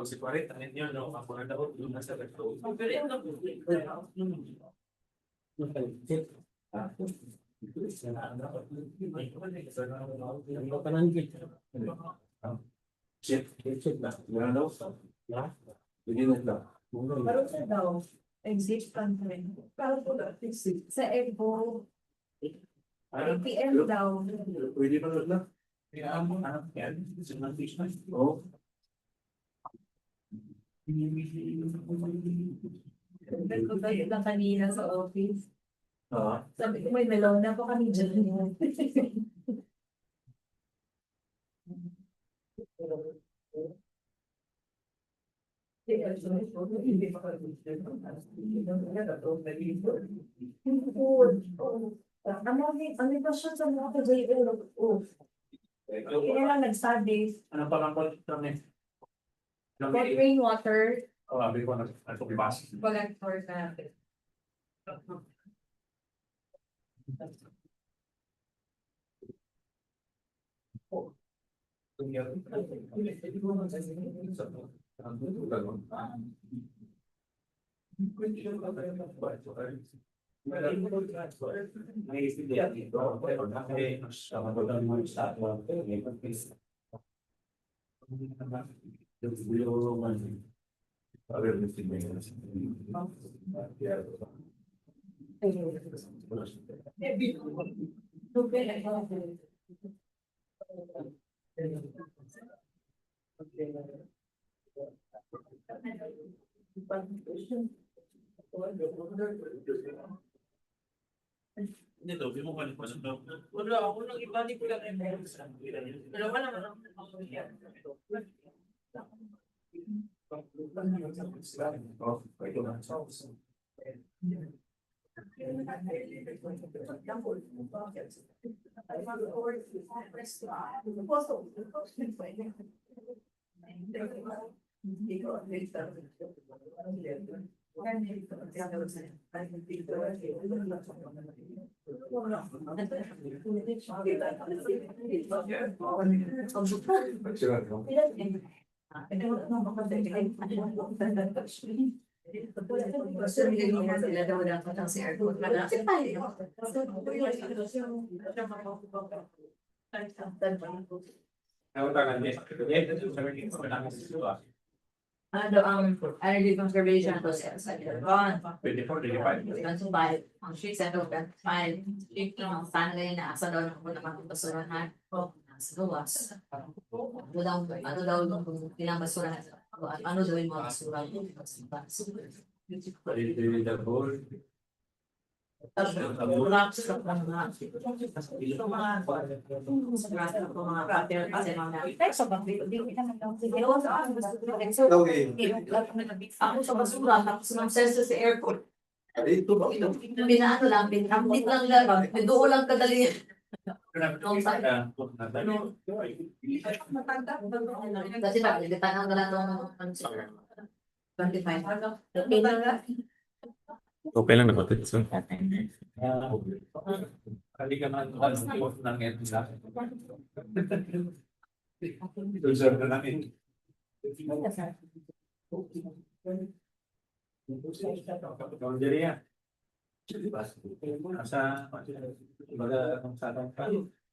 Si 40 años, no, acuerda con una selección. Parang sa daw, exit country. Parang po sa Evo, APM daw. Pwede pa na. Oh. Nagbabayad lang kanina sa office. Oo. Sabi ko, may melon na po kami dyan. Ano ba siya sa mga ka-JL? Kaya lang nagsabi, Ano pa lang po kami? for rainwater Oh, sabi ko nagpapibas. collector na. Dito, di mo pa rin pasok. Wala ako nang iba, di ko lang pero wala naman ako yan. Ano ang energy conservation process? Gone. 24, 25. Ang subayad, ang street center open, fine. Yung sana ngayon na asa daw ng mga basurahan. Sa luwas. Ano daw yung pinabasurahan? Ano daw yung mga basura? Rocks sa mga pattern kasi mga sa bakit di naman daw ako sa basura tapos ng senso sa airport. Binaano lang, binambit lang lang, doon lang kadali. Kasi tanong na lang nung 25. Okay lang nga. Okay lang naman ito. Kali ka man ng EDSA. Reserve na namin. Jadi ya. Sa baga kung sa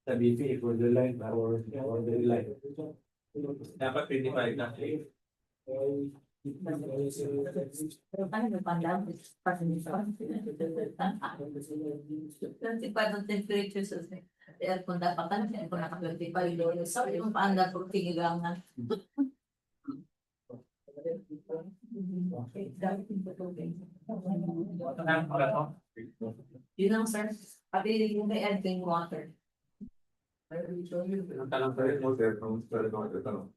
sa BP for the line or the line. Dapat 25 na. Ano yung pandang? Kasi parang temperature sa aircon dapat kan aircon naka-25 doon. So yung panda po tinigangan. Yun lang sir. Pati yung may aircon water. Ang talang pa rin mo, sir, kung tanong.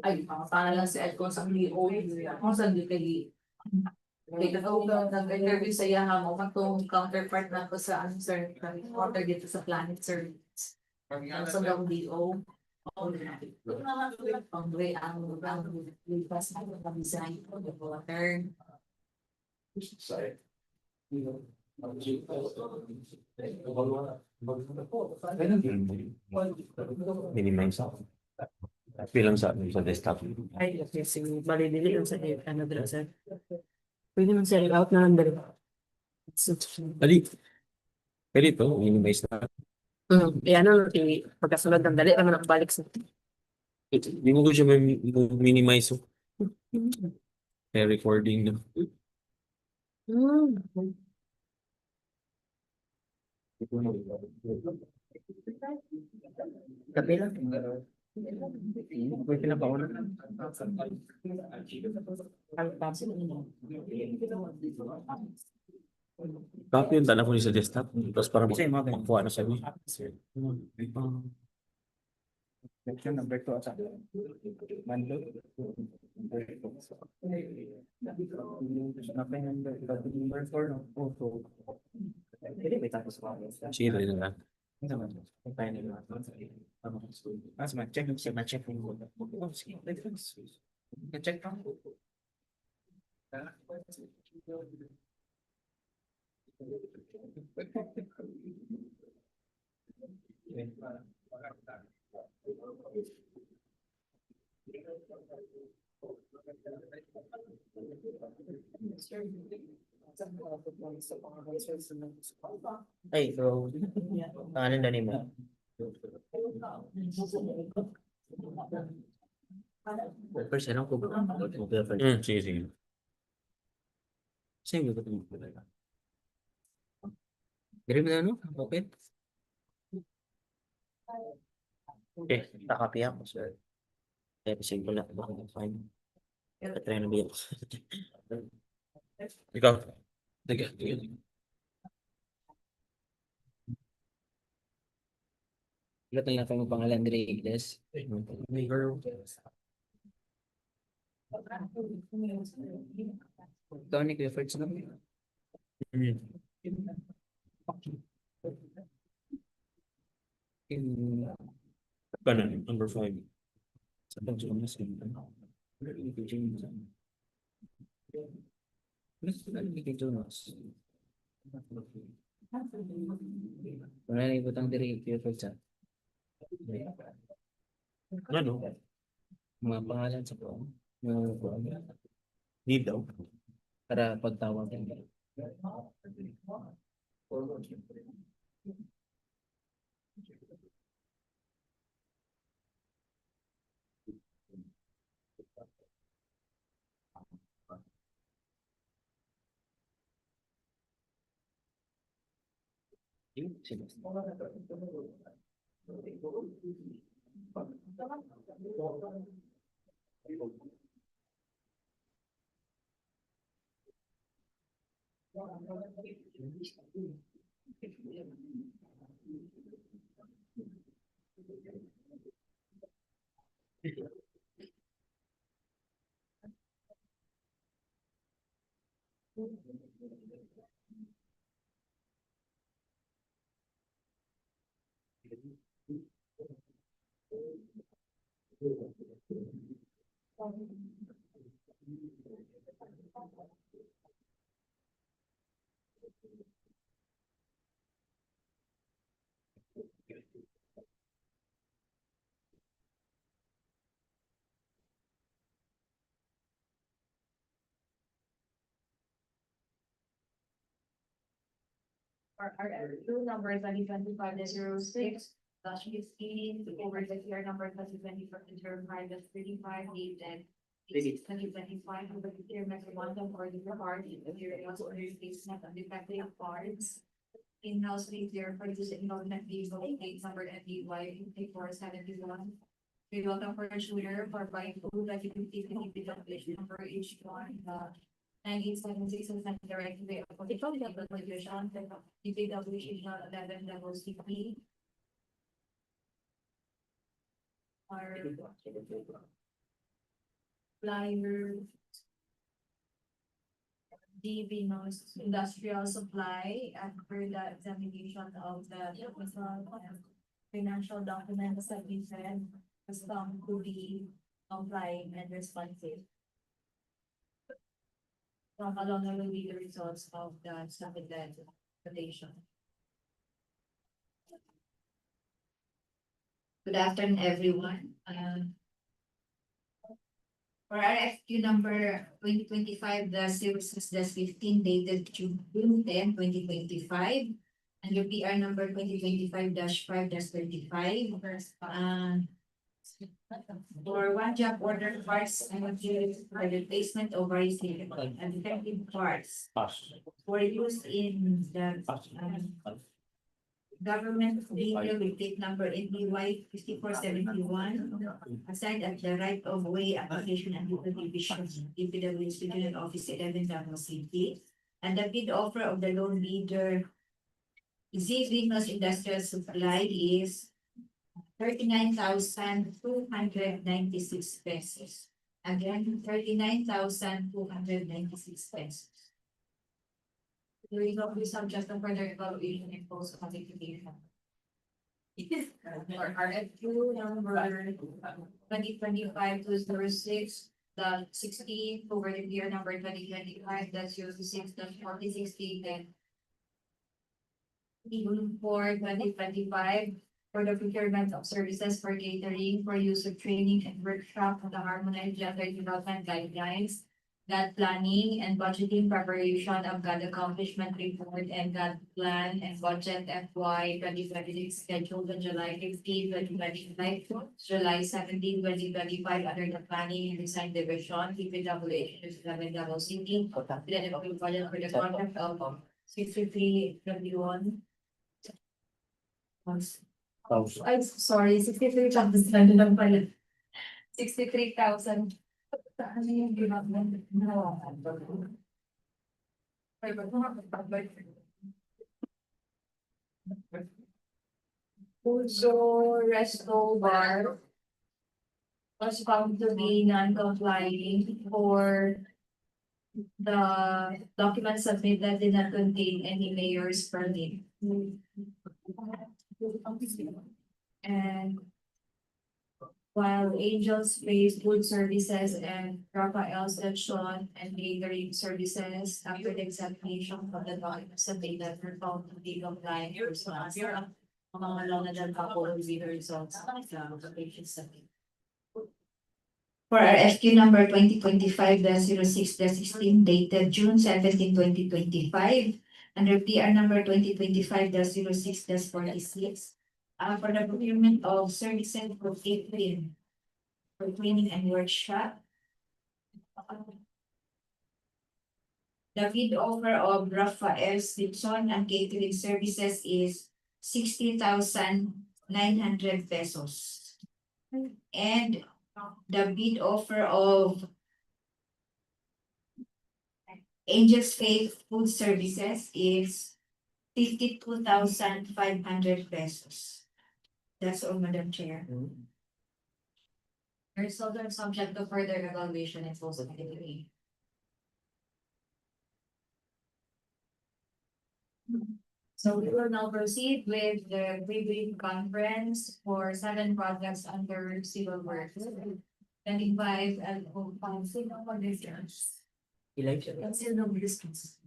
Ay, para lang si aircon sa LO. Kung saan di kagi. Kaya kung nag-interview sa yaha mo, matong counterpart na ko sa ano sir, water dito sa Planet Service. Sa daw DO. Pangre ang lipas na design of the water. Minimize ako. Film sa desktop. Ay, okay, sige. Bali-dili yung sa ano dala, sir. Pwede man sir, out na lang dali. Dali. Pwede ito, minimize na. Ano, pagkasunod ng dali, naman nakabalik sa... Hindi mo ko siya minimize. Kaya recording na. Kape lang. May pinapauna. Copy yung dala ko sa desktop. Tapos para Kasi mga ganun. magkuha na sabi. Section number 2 at Mando. Number 4, no? Oh, pwede may tapos pa. Sige, rin na lang. Mas ma-check yung ma-check yung check pa. Ay, so, pangalan na mo. First, ano ko? Sige, sige. Sa'yo ko ito. Dari mo na ano? Okay. Okay, nakapi ako, sir. Kaya kasi ko lang baka fine. Try na biyak. Ikaw. Sige. Ilat na yung akong pangalan dari Igles. Tonic efforts na. Kanan, number 5. Sa pagsumas ko. Wala na ibutang diri efforts sa Ano? mga pangalan sa po. Need daw. Para pagtawag. Our two numbers, 2025-06, -15, over the year number 2025-05, dated 2025, over the year metropolitan or the card, the materials or replacement of defective parts. In-house repair for this involvement vehicle, date number NDY 5471. We welcome for shooter for buying food, like you can see, number each one, 9876 and send direct to the application, DPW 11 our flyer, DB industrial supply, after the examination of the financial documents that we said, was found to be complying and responsive. Along will be the results of the submitted application. Good afternoon, everyone. For our FQ number 2025-06-15 dated June 10, 2025. And your PR number 2025-5-35. For one job order parts and materials for replacement of various and defective parts for use in the Government vehicle will take number NBY 5471, assigned at the right of way application and legal division, DPW's Regional Office 11 Davao City. And the bid offer of the loan bidder Z Venus Industrial Supply is 39,296 pesos. Again, 39,296 pesos. During of this subject of further evaluation and post qualification. For RFQ number 2025-206, the 60 over the year number 2025-06-4060, then even for 2025, for the procurement of services for catering, for use of training and workshop on the harmonized gender development guidelines, God planning and budgeting preparation of God accomplishment report and God plan and budget FY 2026 scheduled on July 15, 2025, July 17, 2025 under the planning and design division, PPWH 11 Davao City. Then the budget for the contract of 6321. I'm sorry, 63,000 lang pala. 63,000. Ano yung development? Also, resto bar was found to be non-complying for the documents submitted that did not contain any mayor's permit. And while Angel's Space Food Services and Raphael Station and Catering Services, after the examination of the documents submitted, were found to be compliant with mga law na couple with the results of the patient study. For our FQ number 2025-06-16 dated June 17, 2025, under PR number 2025-06-46, for the procurement of services for catering, for cleaning and workshop. The bid offer of Raphael Simpson and catering services is 60,900 pesos. And the bid offer of Angel's Faith Food Services is 52,500 pesos. That's all, Madam Chair. Results are subject to further evaluation and possibility. So we will now proceed with the briefing conference for 7 projects under civil works. 25 and 5 signal conditions. Election. Consider no distance.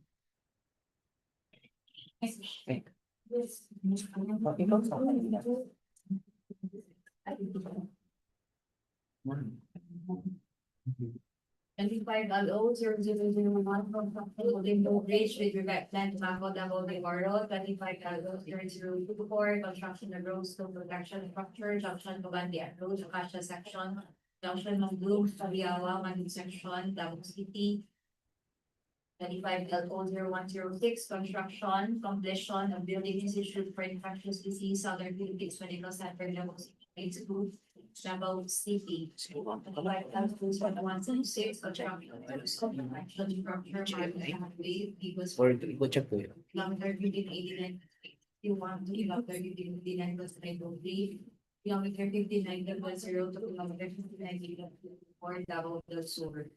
Twenty-five LO 0001 from Holding No Bridge with regard plan to Mako Double the Oral, 25 LO 0024, construction of roads to protection structure, junction of Bandi at Road, Acacia section, junction of Bloom, Sabiawa, Manu section, Davao City. 25 LO 0106, construction, completion of building institute for infectious disease, Southern Philippines Medical Center, Davao City, Phase 2. Davao City. 25 LO 116, construction of structure, Eagles. Or go check po yun. Kilometer 1589, you want to kilometer 1589 plus 903, kilometer 59 plus 0 to kilometer 59 for Davao del Sur.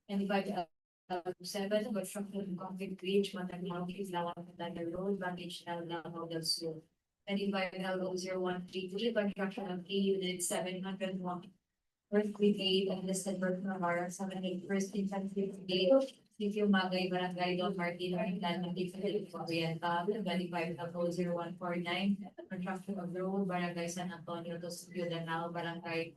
25 7, construction of concrete bridge, Mataglaw, Kislawan, Mataglaw Road, Baggage Davao del Sur. 25 LO 0133, construction of A unit 701. First Brigade and listed work Navarra 78st Infantry Brigade, Sitio Magay, Barangay Don Martin, Oriental, Oriental, 25 LO 0149, construction of road, Barangay San Antonio to Sitio Danao, Barangay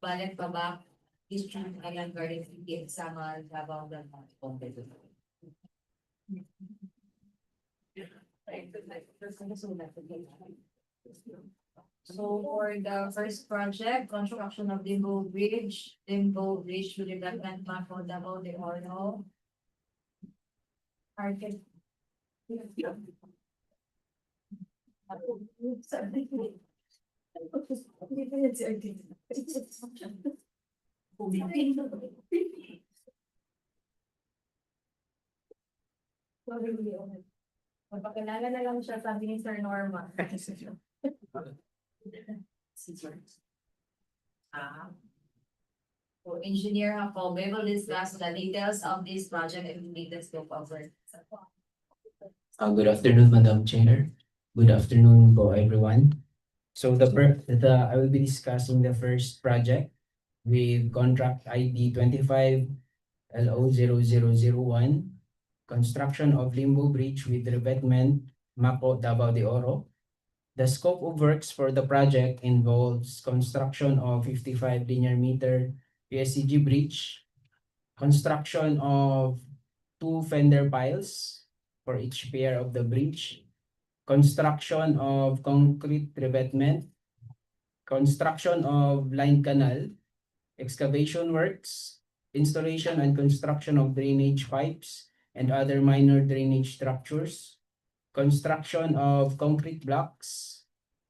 Balet Babak, District Island Garden City, Sama, Davao del Norte. So for the first project, construction of Limbo Bridge with development map for Davao de Oro. Architect. Magpakilala na lang siya, sabi ni Sir Norma. Ah. So Engineer Jacob, we will discuss the details of this project and latest scope of work. Good afternoon, Madam Chair. Good afternoon po, everyone. So I will be discussing the first project with contract ID 25 LO0001, construction of Limbo Bridge with revetment, Mako, Davao de Oro. The scope of works for the project involves construction of 55 linear meter PSCG bridge, construction of 2 fender piles for each pair of the bridge, construction of concrete revetment, construction of line canal, excavation works, installation and construction of drainage pipes and other minor drainage structures, construction of concrete blocks,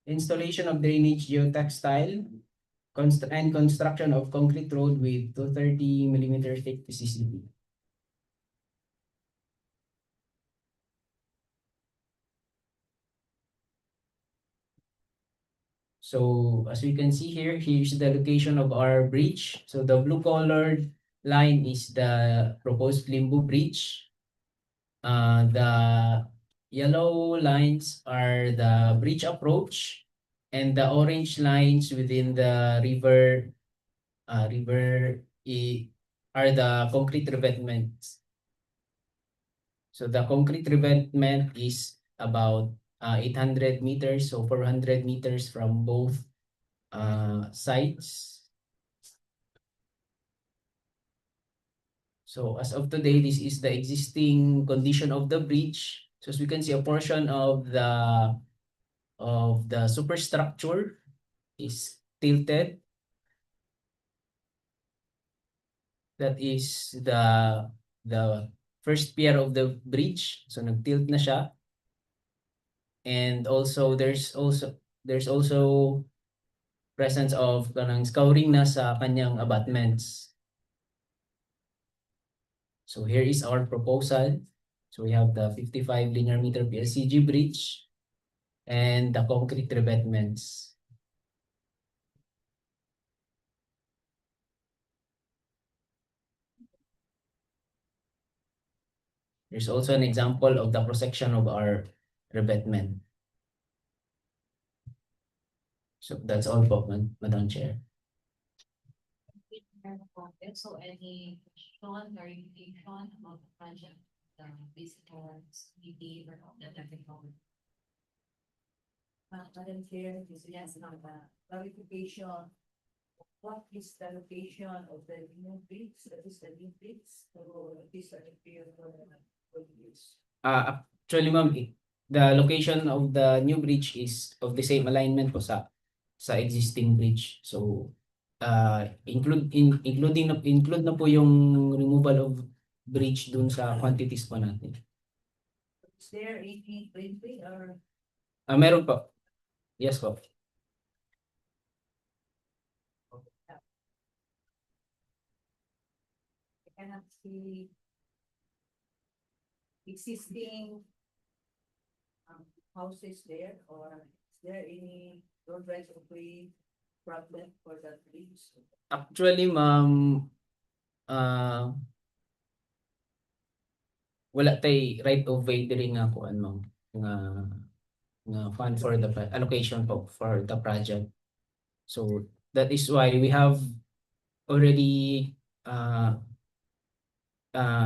installation of drainage geotextile, and construction of concrete road with 230 millimeter thick PCCB. So as we can see here, here's the location of our bridge. So the blue colored line is the proposed Limbo Bridge. The yellow lines are the bridge approach, and the orange lines within the river are the concrete revetments. So the concrete revetment is about 800 meters, so 400 meters from both sides. So as of today, this is the existing condition of the bridge. So as we can see, a portion of the superstructure is tilted. That is the first pier of the bridge. So nag-tilt na siya. And also there's also presence of kanang scouring na sa kanyang abutments. So here is our proposal. So we have the 55 linear meter PLCG bridge and the concrete revetments. There's also an example of the cross-section of our revetment. So that's all po, Madam Chair. So any question or indication about the project, the basic detail or the technical? Madam Chair, this is not a clarification. What is the location of the new bridge? That is the new bridge, or this is the bridge? Actually, ma'am, the location of the new bridge is of the same alignment po sa existing bridge. So include na po yung removal of bridge dun sa quantities po natin. Is there any printing or? Meron po. Yes po. I cannot see existing houses there, or is there any road right of way problem for that bridge? Actually, ma'am, wala tay right of way diri nga kuan ma'am nga fund for the allocation po for the project. So that is why we have already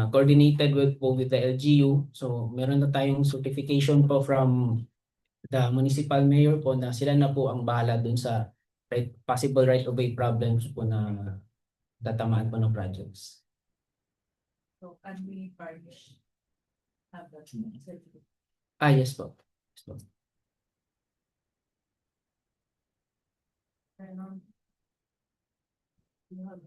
coordinated with the LGU. So meron na tayong certification po from the municipal mayor po na sila na po ang bahala dun sa possible right of way problems po na tatamaan po ng projects. So can we furnish? Have that certificate? Yes po. Yes po. You have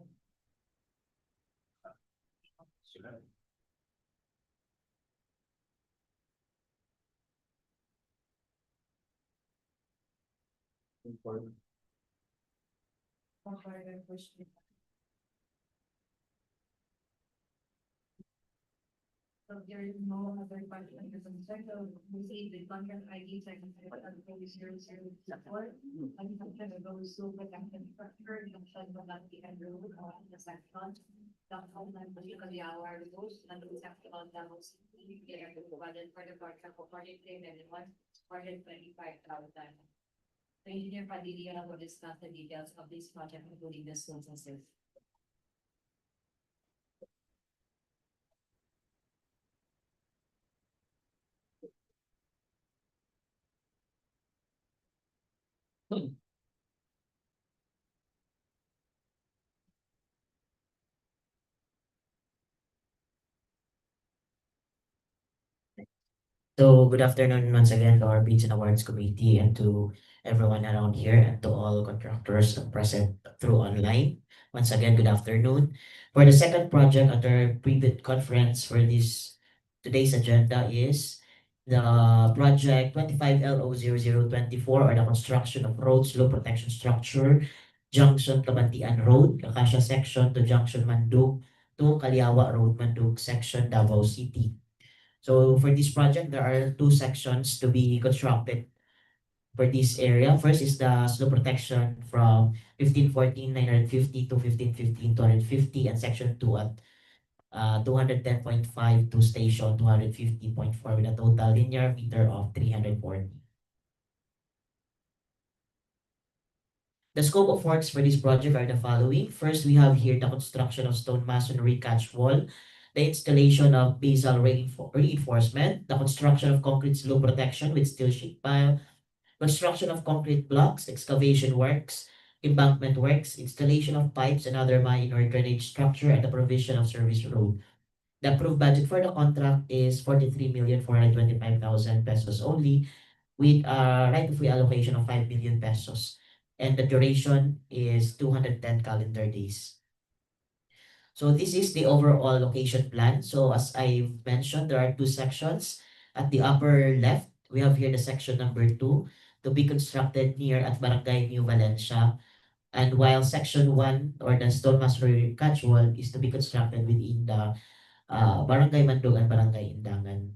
So there is no other question in the consent, so we see the contract ID second, and police zero support. And function of those who protect and structure, function will not be enrolled on the section. The homeland politically our rules and the section on the most. They are provided for the contract of 43 million, 125,000. The engineer Padilla will discuss the details of this project, including the sources. So good afternoon once again to our Bids and Awards Committee and to everyone around here and to all contractors present through online. Once again, good afternoon. For the second project at our pre-bid conference for this today's agenda is the project 25LO0024 or the construction of road slope protection structure, Junction Kabantian Road, Acacia section to Junction Mandug to Kaliawa Road, Mandug section, Davao City. So for this project, there are two sections to be constructed for this area. First is the slope protection from 1514-950 to 1515-250 and section 2 at 210.5 to station 250.4 with a total linear meter of 340. The scope of works for this project are the following. First, we have here the construction of stone masonry catch wall, the installation of basal reinforcement, the construction of concrete slope protection with steel sheet pile, construction of concrete blocks, excavation works, embankment works, installation of pipes and other minor drainage structure, and the provision of service road. The approved budget for the contract is 43,425,000 pesos only, with a right of way allocation of 5 million pesos. And the duration is 210 calendar days. So this is the overall location plan. So as I mentioned, there are two sections. At the upper left, we have here the section number 2 to be constructed near at Barangay New Valencia. And while section 1 or the stone masonry catch wall is to be constructed within the Barangay Mandog and Barangay Indangan.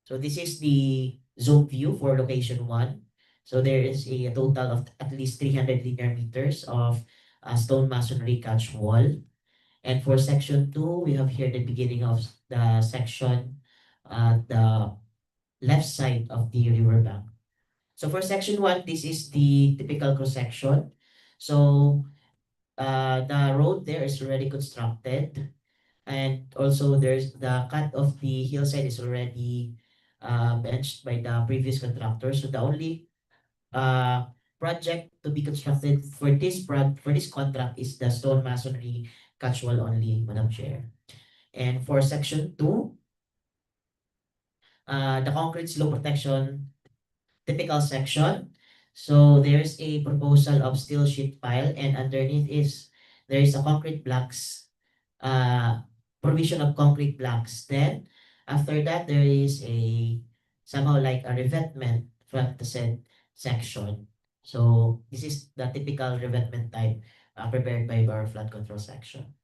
So this is the zone view for location 1. So there is a total of at least 300 linear meters of stone masonry catch wall. And for section 2, we have here the beginning of the section at the left side of the riverbank. So for section 1, this is the typical cross-section. So the road there is already constructed. And also there's the cut of the hillside is already benched by the previous contractor. So the only project to be constructed for this contract is the stone masonry catch wall only, Madam Chair. And for section 2, the concrete slope protection typical section. So there's a proposal of steel sheet pile and underneath is there is a concrete blocks provision of concrete blocks. Then after that there is a somehow like a revetment from the said section. So this is the typical revetment type prepared by our flood control section.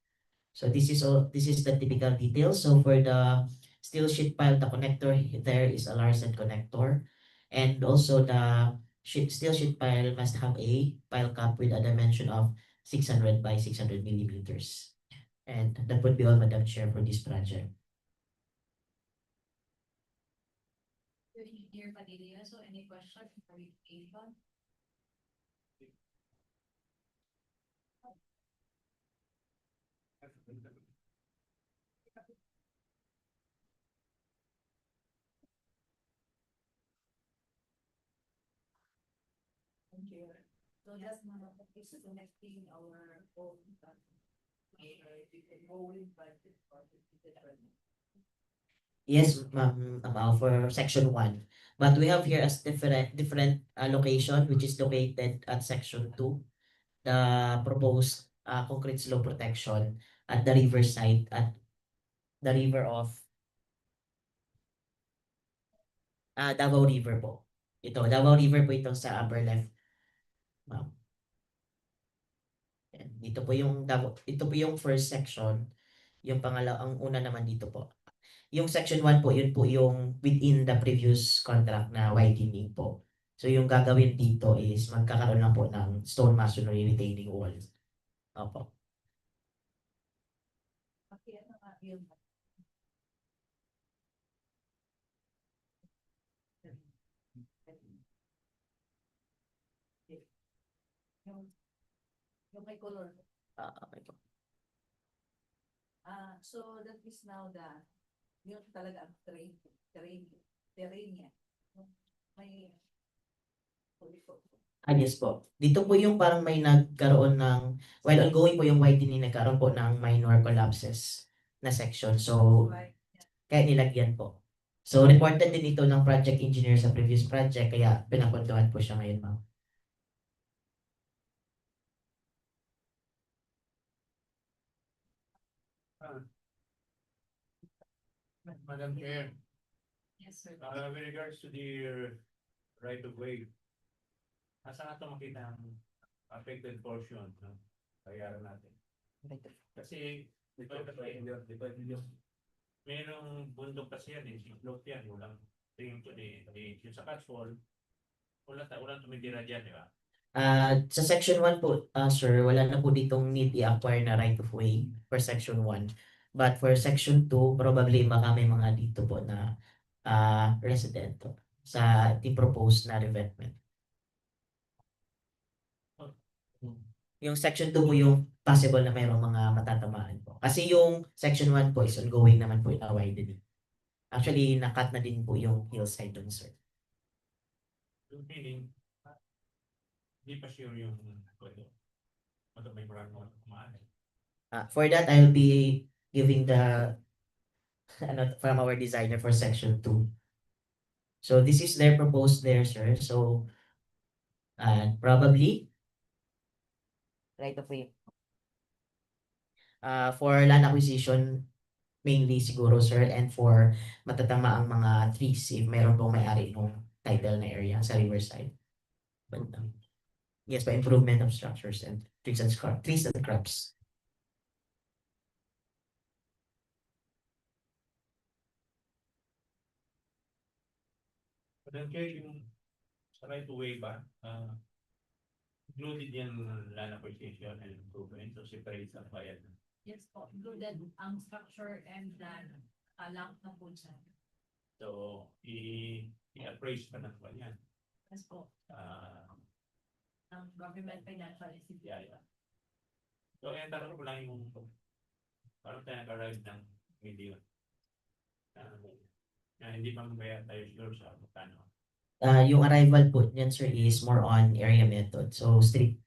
So this is all. This is the typical details. So for the steel sheet pile, the connector there is a Larsen connector, and also the steel sheet pile must have a pile cap with a dimension of 600 by 600 millimeters. And that would be all, Madam Chair, for this project. Engineer Padilla, so any questions for clarification? Thank you. So just this is connecting our own. Yes, ma'am, for section 1. But we have here as different location, which is located at section 2. The proposed concrete slope protection at the riverside at the river of Davao River po. Ito, Davao River po ito sa upper left. Ma'am. Yan. Dito po yung ito po yung first section. Yung ang una naman dito po. Yung section 1 po, yun po yung within the previous contract na widening po. So yung gagawin dito is magkakaroon lang po ng stone masonry retaining wall. Opo. Okay, ano nga yun? Yung may color. Okay po. So that is now yun talaga ang terrain niya. May, Yes po. Dito po yung parang may nagkaroon ng, while ongoing po yung widening, nagkaroon po ng minor collapses na section. So, right, kaya nilagyan po. So, reported din ito ng project engineer sa previous project, kaya pinapuntuhan po siya ngayon, ma'am. Madam Chair, Yes, sir. with regards to the right of way, asa nga ito makita ang affected portion, no? Bayaran natin. Kasi, merong bundok kasi yan, slope yan, walang tingin ko yung sa Catchwall, walang tumitira dyan, di ba? Sa section 1 po, sir, wala na po ditong need i-acquire na right of way for section 1. But for section 2, probably baka may mga dito po na resident po sa proposed na revetment. Yung section 2 po yung possible na mayroong mga matatamaan po. Kasi yung section 1 po is ongoing naman po yung widening. Actually, nakat na din po yung hillside dun, sir. Yung meaning, hindi pa sure yung may maraming kumaan. For that, I'll be giving the from our designer for section 2. So this is their proposed there, sir. So probably right of way. For land acquisition, mainly siguro, sir, and for matatama ang mga trees if meron pong may-ari ng title na area sa riverside. But yes, by improvement of structures and trees and crops. But then kayo yung sa right of way ba, included yan land acquisition and improvement, so separate sa bayan. Yes po, included ang structure and plan, lang na po siya. So, i-appraise pa ng yan. Yes po, ang government financial institution. Yeah. So, tanong ko lang yung parang tayo nag-arrive ng million. Hindi pa mabaya tayo sure sa magkano. Yung arrival po niyan, sir, is more on area method. So, strict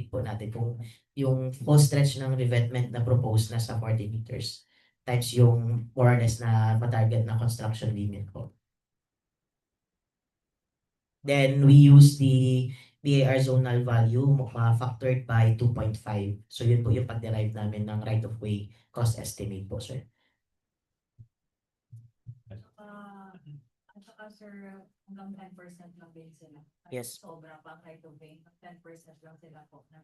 po natin kung yung full stretch ng revetment na proposed na sa 40 meters times yung more or less na matarget na construction limit po. Then, we use the BAR zonal value factored by 2.5. So, yun po yung pag-derive namin ng right of way cost estimate po, sir. At saka, sir, hanggang 10% lang din sila. Yes. Sobra pa right of way, 10% lang sila po ng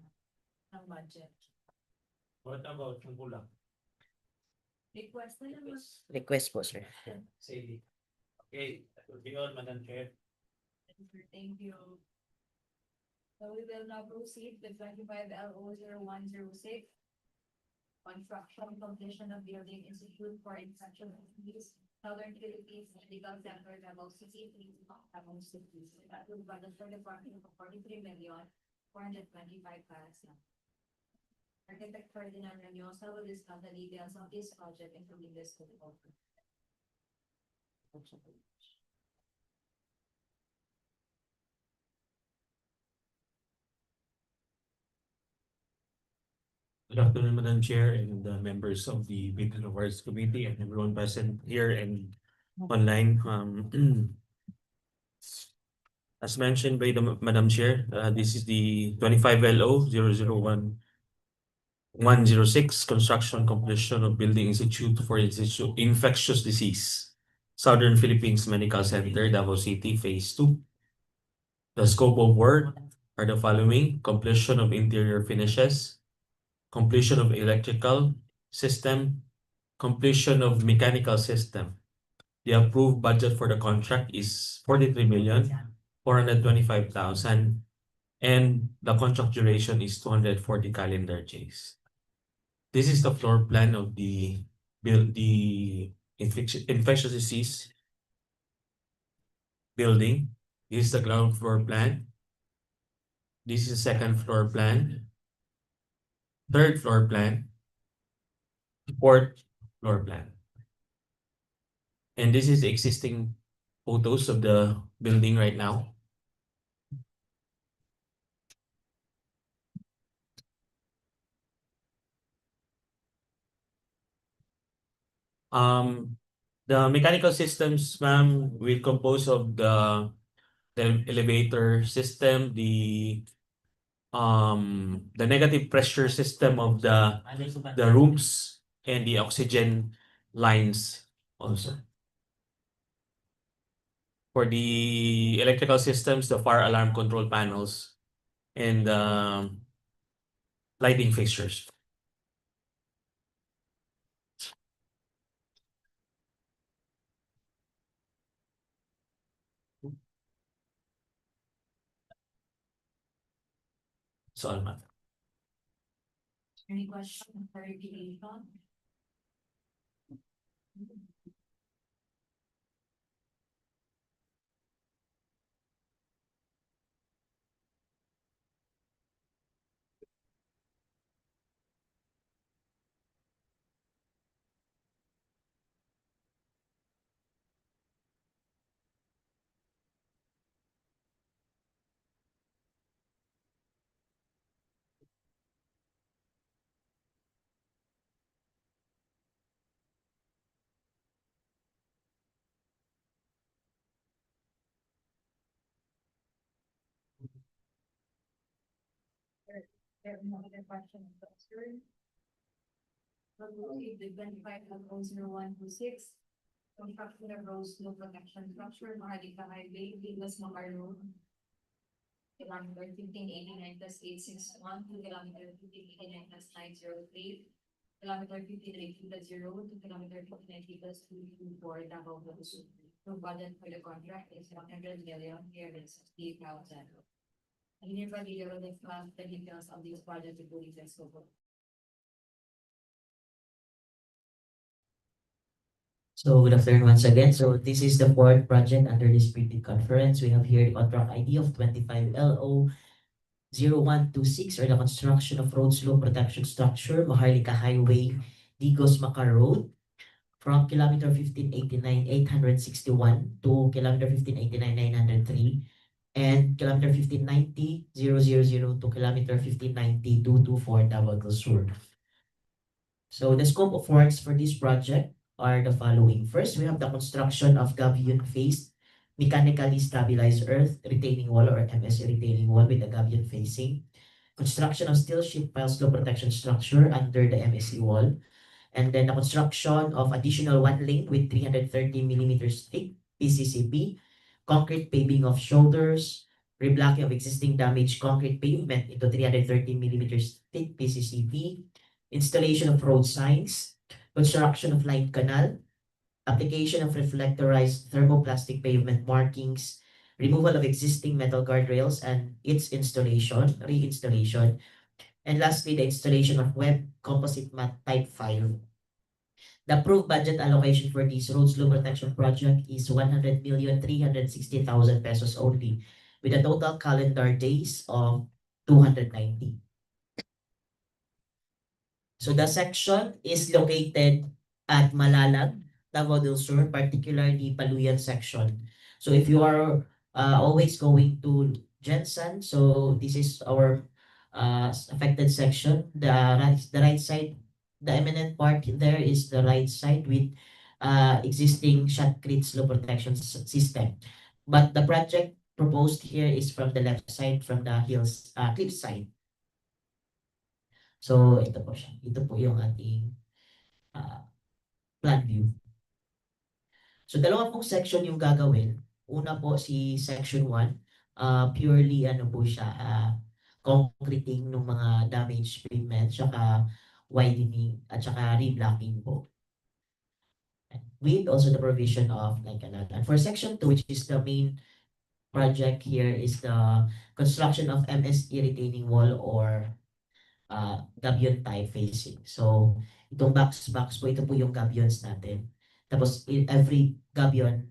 budget. What about yung kulang? Request na naman. Request po, sir. Say, okay, that will be all, Madam Chair. Thank you. So we will now proceed with 25 LO0106. Construction completion of building Institute for Infection Disease, Southern Philippines Medical Center, Davao City, Davao City. Approved by the third department of 43,425,000. Architect Ferdinand Reynosa will discuss the details of this project, including the scope of work. Good afternoon, Madam Chair and members of the Building Awards Committee and everyone present here and online. As mentioned by the Madam Chair, this is the 25 LO 001-106 construction completion of Building Institute for Infectious Disease, Southern Philippines Medical Center, Davao City, Phase 2. The scope of work are the following: completion of interior finishes, completion of electrical system, completion of mechanical system. The approved budget for the contract is 43,425,000, and the contract duration is 240 calendar days. This is the floor plan of the infectious disease building. This is the ground floor plan. This is the second floor plan, third floor plan, fourth floor plan. And this is the existing photos of the building right now. The mechanical systems, ma'am, will compose of the elevator system, the negative pressure system of the rooms, and the oxygen lines also. For the electrical systems, the fire alarm control panels, and lighting fixtures. So, all, ma'am. Any question for the There are no other questions, sir. The 25.0126, construction of roads, no protection structure, Maharlika Highway, Limas Macar Road. Kilometer 1589 plus 861 to kilometer 1589 plus 908. Kilometer 1590 plus 0 to kilometer 1590 plus 224 Davao del Sur. The budget for the contract is 100,360,000. And hereby the details of this project to police and so forth. So good afternoon once again. So this is the fourth project under this pre-bid conference. We have here the contract ID of 25LO0126, or the construction of road slope protection structure, Maharlika Highway, Digos Macar Road, from kilometer 1589-861 to kilometer 1589-903, and kilometer 1590-000 to kilometer 1590-224 Davao del Sur. So the scope of works for this project are the following. First, we have the construction of gabion-faced mechanically stabilized earth retaining wall, or MSE retaining wall, with a gabion facing. Construction of steel sheet pile slope protection structure under the MSE wall. And then the construction of additional one lane with 330 millimeters thick PCCP, concrete paving of shoulders, reblocking of existing damaged concrete pavement into 330 millimeters thick PCCP, installation of road signs, construction of light canal, application of reflectorized thermoplastic pavement markings, removal of existing metal guardrails and its reinstallation, and lastly, the installation of web composite mat type 5. The approved budget allocation for this road slope protection project is 100,360,000 pesos only, with a total calendar days of 290. So the section is located at Malalag, Davao del Sur, particularly Paluyan section. So if you are always going to Jensen, so this is our affected section. The right side, the eminent part there is the right side with existing shotcrete slope protection system. But the project proposed here is from the left side, from the cliff side. So ito po siya. Ito po yung ating plan view. So dalawa pong section yung gagawin. Una po si section 1. purely ano po siya, concreting ng mga damaged pavement, tsaka widening, at tsaka reblocking po. With also the provision of like canal. And for section 2, which is the main project here, is the construction of MSE retaining wall or gabion type facing. So, itong box po, ito po yung gabions natin. Tapos, in every gabion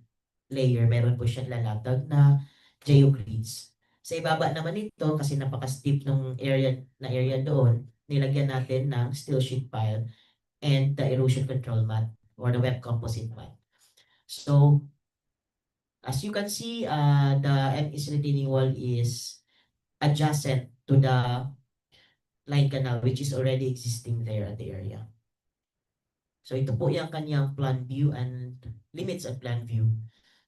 layer, meron po siyang lalatag na geogrids. Sa ibaba naman ito, kasi napaka-steep nung area doon, nilagyan natin ng steel sheet pile and the erosion control mat or the wet composite mat. So, as you can see, the MSE retaining wall is adjacent to the line canal which is already existing there at the area. So ito po yung kanyang plan view and limits of plan view.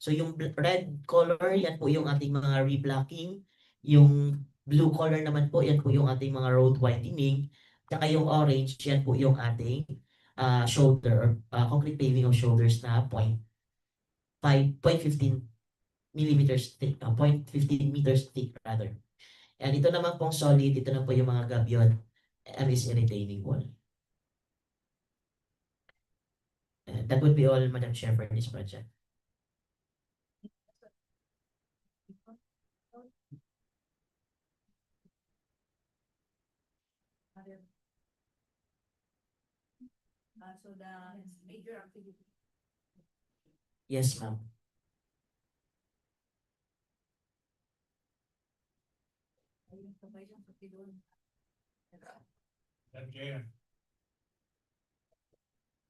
So yung red color, yan po yung ating mga reblocking. Yung blue color naman po, yan po yung ating mga road widening. Saka yung orange, yan po yung ating shoulder or concrete paving of shoulders na 0.15 millimeters thick, 0.15 meters thick rather. And ito naman pong solid, ito na po yung mga gabion MSE retaining wall. That would be all, Madam Chair, for this project. So the major activity. Yes, ma'am. Ayun, sabay siyang pati doon. Madam Chair.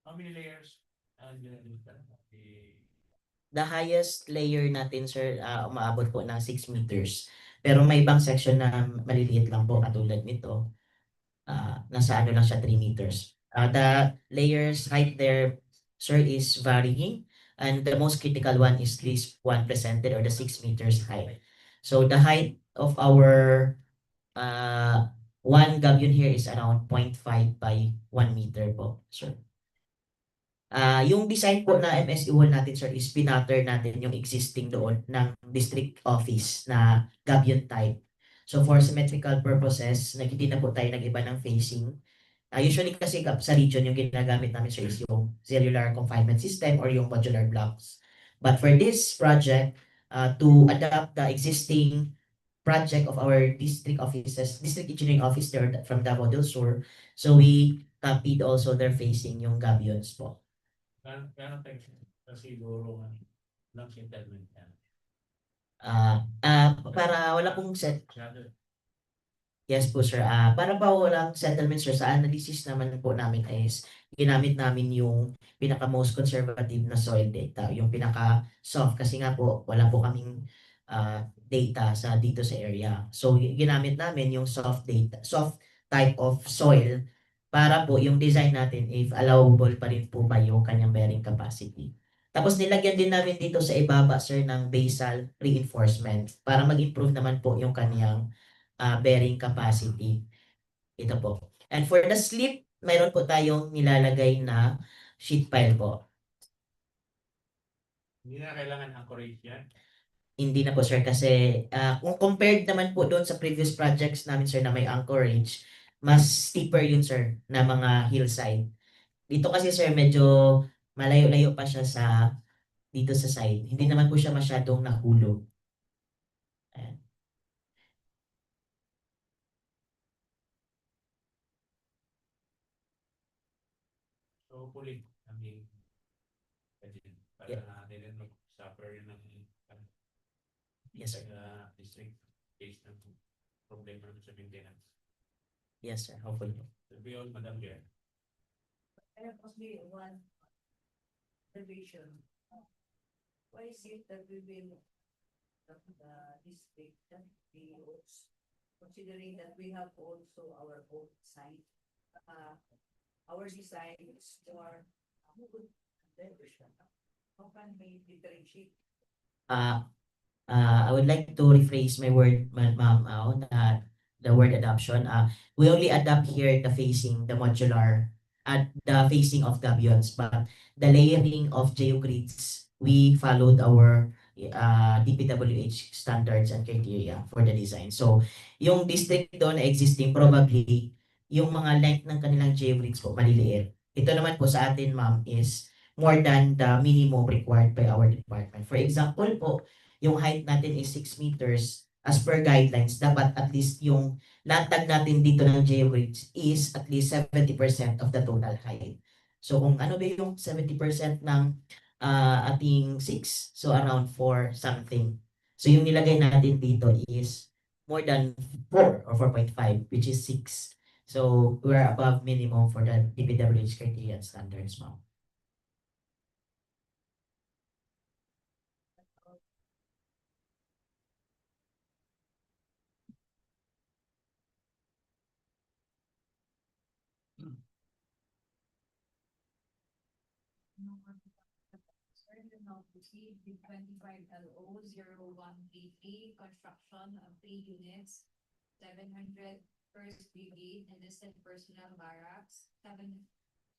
How many layers? And The highest layer natin, sir, umaabot po ng 6 meters. Pero may ibang section na maliliit lang po, katulad nito. Nasa ano lang siya, 3 meters. The layers height there, sir, is varying. And the most critical one is this one presented, or the 6 meters high. So the height of our one gabion here is around 0.5 by 1 meter po, sir. Yung design po na MSE wall natin, sir, is pinatter natin yung existing doon ng district office na gabion type. So for symmetrical purposes, hindi na po tayo nag-iba ng facing. Usually kasi sa region, yung ginagamit namin, sir, is yung cellular confinement system or yung modular blocks. But for this project, to adapt the existing project of our district offices, district engineering office there from Davao del Sur, so we copied also their facing yung gabions po. Gano'n tayo siguro ng settlement yan? Para wala pong Yes po, sir. Para pa walang settlement, sir, sa analysis naman po namin is ginamit namin yung pinaka most conservative na soil data, yung pinaka soft, kasi nga po wala po kaming data dito sa area. So ginamit namin yung soft type of soil para po yung design natin if allowable pa rin po ba yung kanyang bearing capacity. Tapos nilagyan din namin dito sa ibaba, sir, ng basal reinforcement para mag-improve naman po yung kanyang bearing capacity. Ito po. And for the slip, mayroon po tayong nilalagay na sheet pile po. Hindi na kailangan anchorage yan? Hindi na po, sir, kasi kung compared naman po doon sa previous projects namin, sir, na may anchorage, mas steeper yun, sir, na mga hillside. Dito kasi, sir, medyo malayo-layo pa siya dito sa side. Hindi naman po siya masyadong nahulog. Ayan. So, hopefully, para nila mag-suffer ng Yes, sir. district case ng problema sa maintenance. Yes, sir. Hopefully. So, beyond, Madam Chair. I have only one observation. Why is it that we will district POs, considering that we have also our own design? Our design is more good. How can we differentiate? I would like to rephrase my word, ma'am, the word adoption. We only adapt here the facing, the modular, at the facing of gabions, but the layering of geogrids, we followed our DPWH standards and criteria for the design. So, yung district doon na existing, probably, yung mga length ng kanilang geobricks po, maliliit. Ito naman po sa atin, ma'am, is more than the minimum required by our department. For example po, yung height natin is 6 meters. As per guidelines, dapat at least yung latag natin dito ng geobricks is at least 70% of the total height. So kung ano ba yung 70% ng ating 6, so around 4 something. So yung nilagay natin dito is more than 4 or 4.5, which is 6. So we're above minimum for the DPWH criteria and standards, ma'am. Now proceed with 25 LO 0133, construction of 3 units, 700 First Brigade Enlisted Personnel Barracks,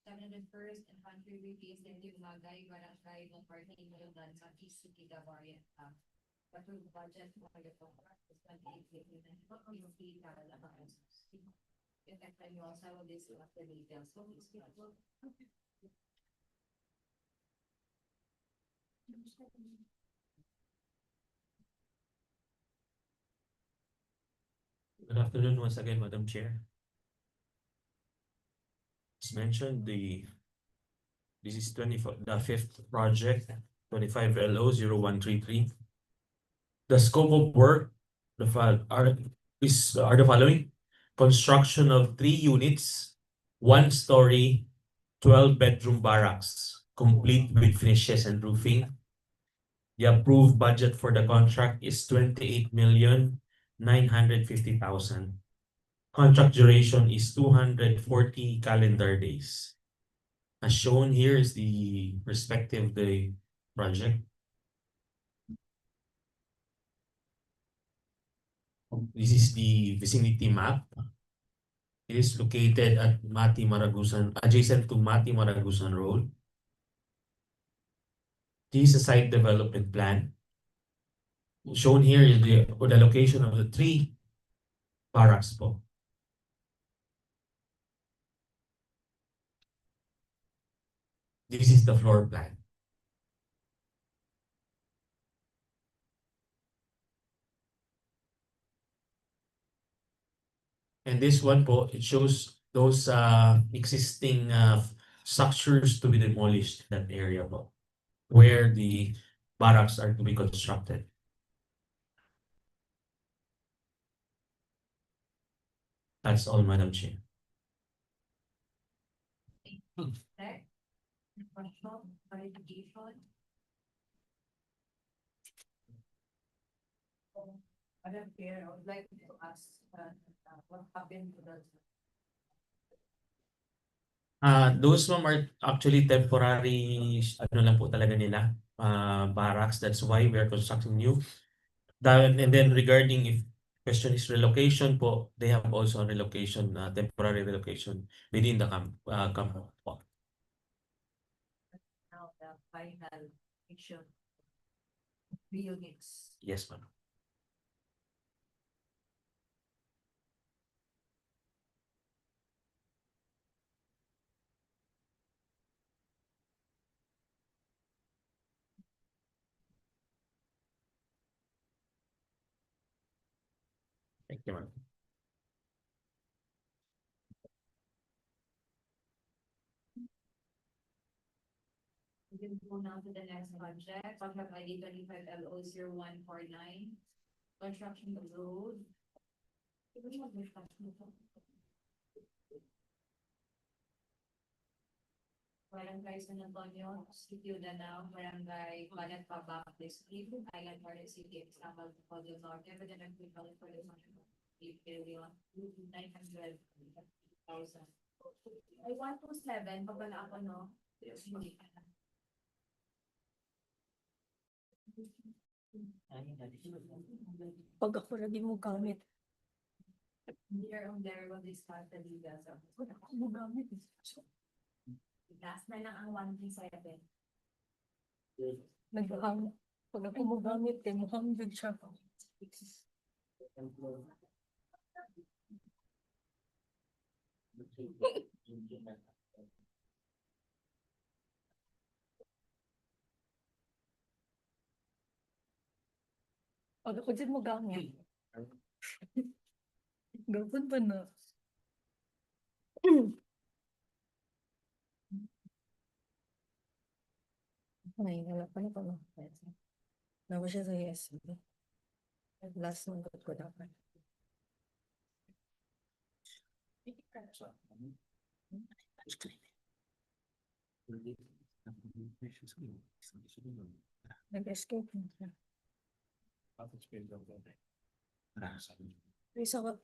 701st Infantry Brigade Native Magay Barangay ng Parting Mulundan sa East City, Cagayan. Approved budget for the contract is 28 million and 40 If I you also have this after details. So it's Good afternoon once again, Madam Chair. As mentioned, this is the fifth project, 25 LO 0133. The scope of work are the following: construction of 3 units, 1-story, 12-bedroom barracks, complete with finishes and roofing. The approved budget for the contract is 28,950,000. Contract duration is 240 calendar days. As shown here is the perspective of the project. This is the vicinity map. It is located at Mati Maragusan, adjacent to Mati Maragusan Road. This is a site development plan. Shown here is the location of the 3 barracks po. This is the floor plan. And this one po, it shows those existing structures to be demolished in that area po, where the barracks are to be constructed. That's all, Madam Chair. okay. Question, clarification. Madam Chair, I would like to ask what happened to the Those ma'am are actually temporary, ano lang po talaga nila, barracks. That's why we are constructing new. And then regarding if question is relocation po, they have also a relocation, temporary relocation within the camp po. now the final picture? 3 units. Yes, ma'am. Thank you, ma'am. We can go now to the next project, contract ID 25 LO 0149, construction of road. Barangay San Antonio, Sitio Danao, Barangay Bagat Pabak District, Island Garden City, Example, Podio Norte, with an equivalent for the 8,900,000. I 127, pabala ako, no? Pag ako lagi mo gamit. Here on there will discuss the details of. Pag ako mo gamit. Last na lang ang 137. Nag-hang. Pag ako magamit, kay Muhammad siya. Pag ako dyan magamit. Gawin pa na. Ay, wala pa na pa na. Nawa siya sa USB. Last ng ko dapat. Nag-escape na siya. Isa ka,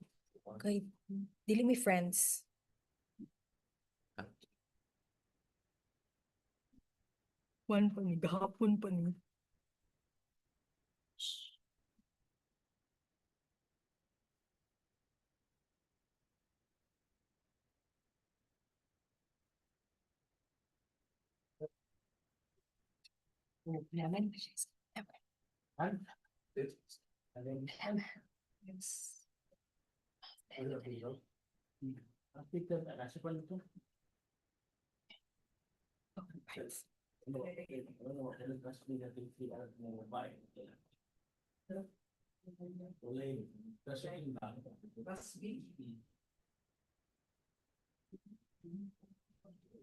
kay, dili mi friends. One pa ni, gahapon pa ni. Naman pa siya. Yes.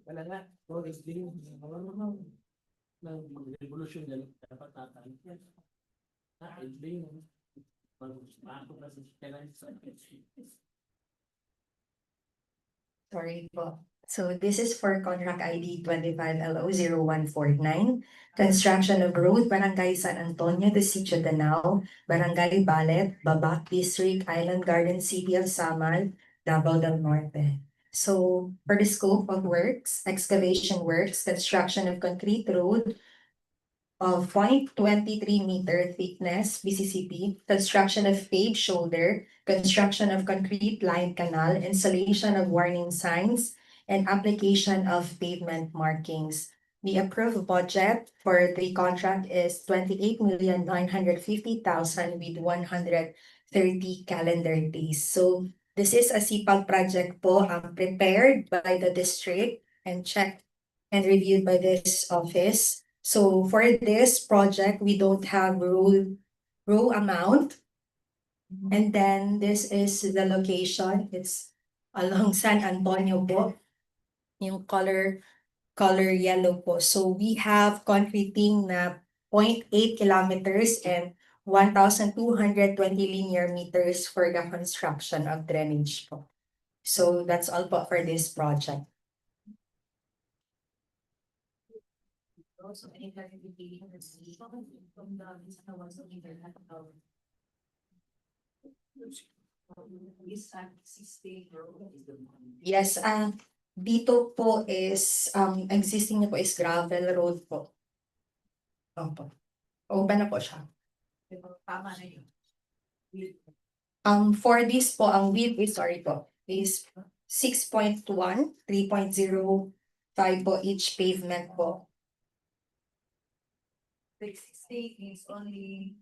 Wala nga, Boris din. Ng revolution yan, dapat tatalik yan. Din. Pag-ako kasi kailangan sa Sorry po. So this is for contract ID 25LO0149, construction of road Barangay San Antonio de Sitio Danao, Barangay Balet, Babac District, Island Garden City of Samal, Davao del Norte. So for the scope of works, excavation works, construction of concrete road of 0.23 meter thickness BCCP, construction of paved shoulder, construction of concrete lined canal, installation of warning signs, and application of pavement markings. The approved budget for the contract is 28,950,000 with 130 calendar days. So this is a SIPAG project po, prepared by the district and checked and reviewed by this office. So for this project, we don't have row amount. And then this is the location. It's along San Antonio po. Yung color yellow po. So we have concreting na 0.8 kilometers and 1,220 linear meters for the construction of drainage po. So that's all po for this project. Also, any clarification from the ones of internet of this existing road is the one. Yes, dito po is, existing na po is gravel road po. Opo. Open na po siya. Tama na yun. For this po, ang width is, sorry po, is 6.1, 3.05 po each pavement po. 60 is only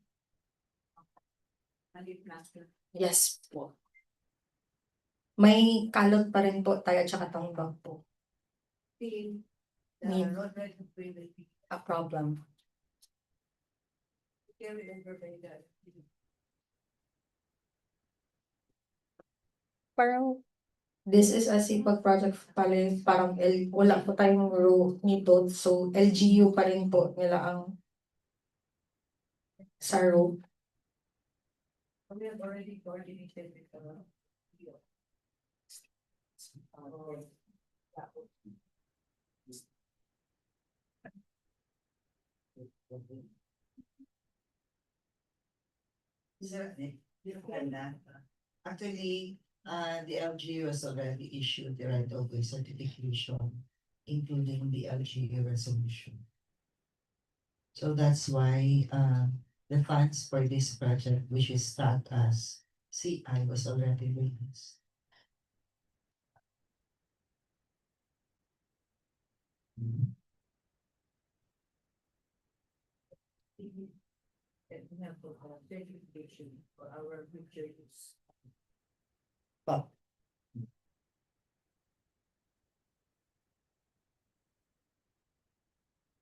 plaster. Yes po. May kalot pa rin po tayo tsaka tangbang po. The Need. road right of way will be A problem. carried over by the. Parang, this is a SIPAG project pala, parang wala po tayong row nito. So LGU pa rin po nila ang sa row. We have already coordinated with the. Actually, the LGU has already issued the right of way certification, including the LGU resolution. So that's why, the funds for this project, which is start as CI, was already released. And we have to have certification for our future use.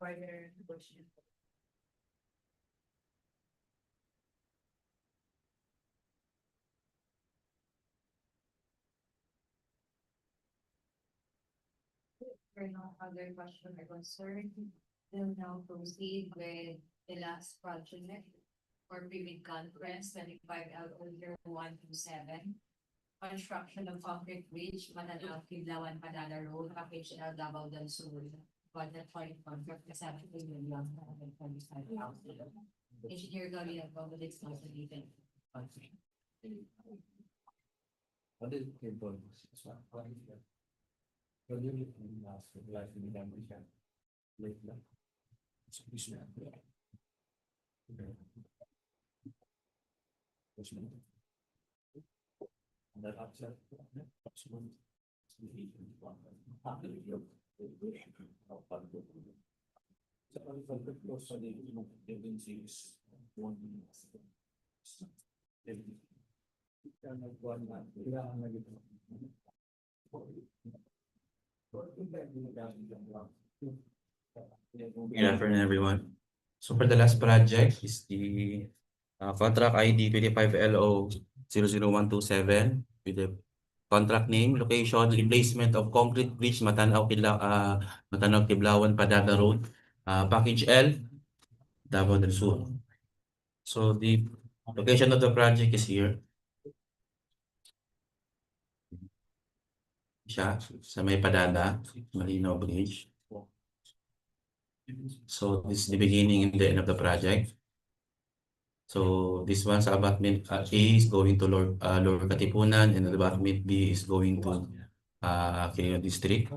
Further question. For no other question or concern, we'll now proceed with the last project for Private Conference 25L0127. Construction of concrete bridge, Mananaw, Kidlawan, Padala Road, Package L, Davao del Sur. Budget for the contract is 70,145,000. Engineer Gavin of Public Consultation. What is the bonus? What is that? What do you mean last life in the American? Late na. So this one. That upset. So only for the close to the agencies. One. Good afternoon, everyone. So for the last project is the contract ID 25LO00127 with the contract name, location, replacement of concrete bridge, Matanaw, Kiblawan, Padada Road, package L, Davao del Sur. So the location of the project is here. Siya, sa may Padada, Malinaw Bridge. So this is the beginning and the end of the project. So this one sa abutment A is going to Lower Katipunan, and the abutment B is going to Quirino District.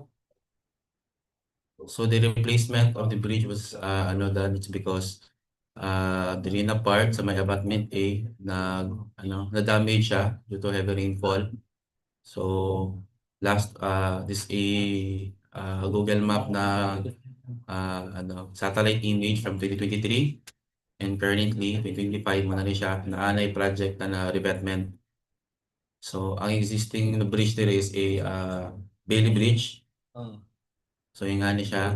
So the replacement of the bridge was done, it's because the Rina part sa may abutment A na damage siya due to heavy rainfall. So last this a Google Map na satellite image from 2023, and currently 2025 mo na rin siya na project na revetment. So ang existing bridge there is a Bailey Bridge. So yung nga ni siya.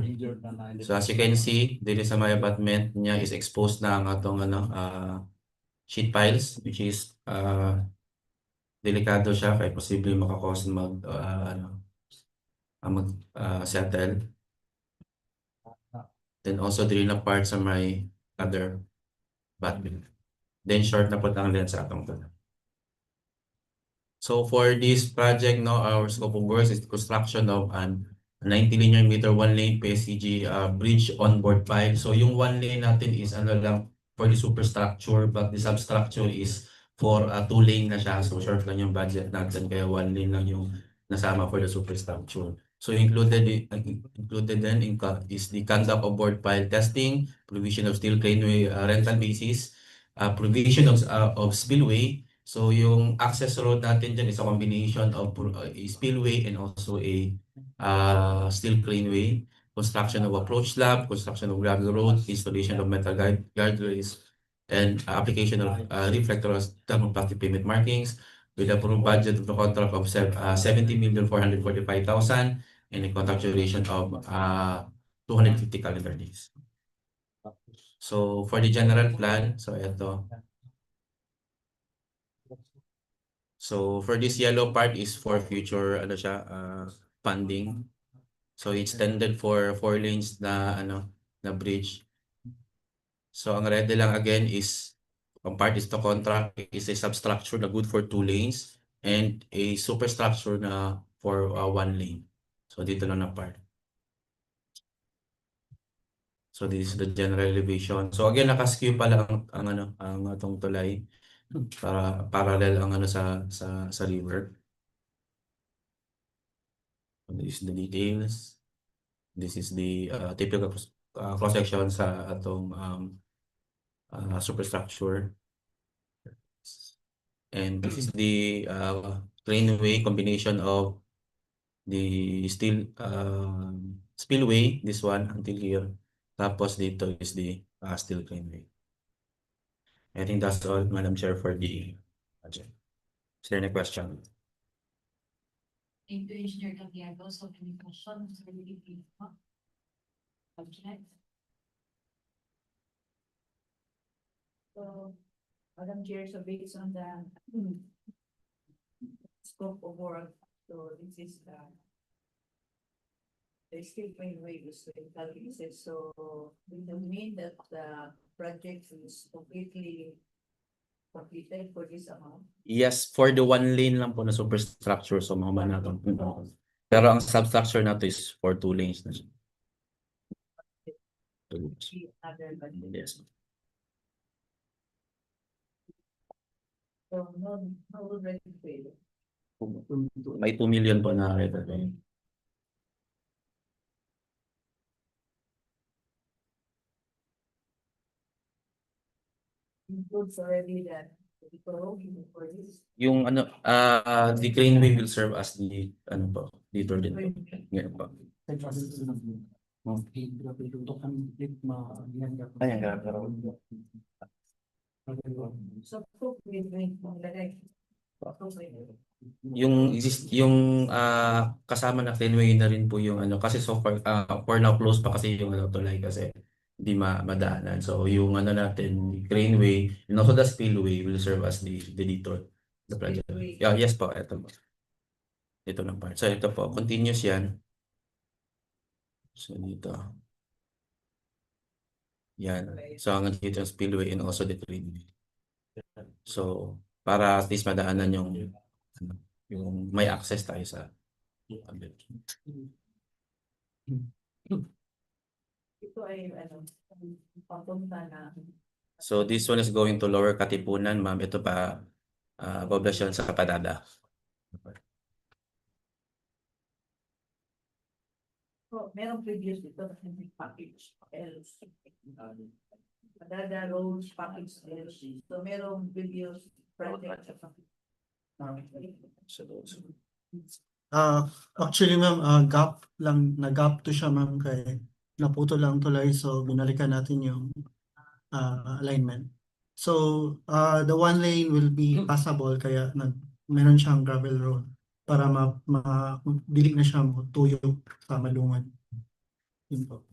So as you can see, there is a may abutment niya is exposed na ang atong sheet piles, which is delikado siya kaya posible makakause settle. Then also dili na part sa may other abutment. Then short na po ang lens sa atong to. So for this project, our scope of works is construction of an 90 linear meter one lane PSCG bridge onboard pipe. So yung one lane natin is lang for the superstructure, but the substructure is for 2 lane na siya. So short lang yung budget natin, kaya 1 lane lang yung nasama for the superstructure. So included then is the conduct of board pile testing, provision of steel craneway rental basis, provision of spillway. So yung access road natin dyan is a combination of a spillway and also a steel craneway, construction of approach slab, construction of gravel road, installation of metal guardrails, and application of reflectors, thermoplastic pavement markings, with approved budget of the contract of 70,445,000 and a contract duration of 250 calendar days. So for the general plan, so ito. So for this yellow part is for future funding. So it's intended for 4 lanes na bridge. So ang red lang again is ang part is the contract is a substructure na good for 2 lanes and a superstructure na for 1 lane. So dito lang na part. So this is the general elevation. So again naka-skew pala ang atong tulay para parallel ang sa river. This is the details. This is the typical cross-section sa atong superstructure. And this is the craneway combination of the steel spillway, this one until here. Tapos dito is the steel craneway. I think that's all, Madam Chair, for the budget. Is there any question? Thank you, Engineer Gagliardo. So any questions related to budget? So, Madam Chair, so based on the scope of work, so this is the state railway is calculated, so it will mean that the project is completely completed for this amount. Yes, for the one lane lang po na superstructure, so mga natin. Pero ang substructure na to is for 2 lanes na siya. The other budget. Yes. So no already paid. May 2 million po na ito. Includes already that for this. Yung ano, the Greenway will serve as the ano po, dito din po. Ngayon po. Ayan, So with maglagay. yung kasama na Greenway na rin po yung ano, kasi so far for now close pa kasi yung ano tulay kasi hindi madaanan. So yung ano natin, Greenway and also the spillway will serve as the detour. The project. Yeah, yes po, ito po. Ito lang part. So ito po, continuous yan. So dito. Yan. So hanggang dito yung spillway and also the Greenway. So para at least madaanan yung may access tayo sa Ito ay papunta na. So this one is going to Lower Katipunan, ma'am. Ito pa poblasyon sa Kapadada. So merong previous dito na package LC. Madada roads package LC. So merong previous project sa Actually ma'am, nag-gap to siya ma'am kay naputo lang tuloy so binalikan natin yung alignment. So the one lane will be passable kaya meron siyang gravel road para dili na siya tuyo sa Malungan. Yun po.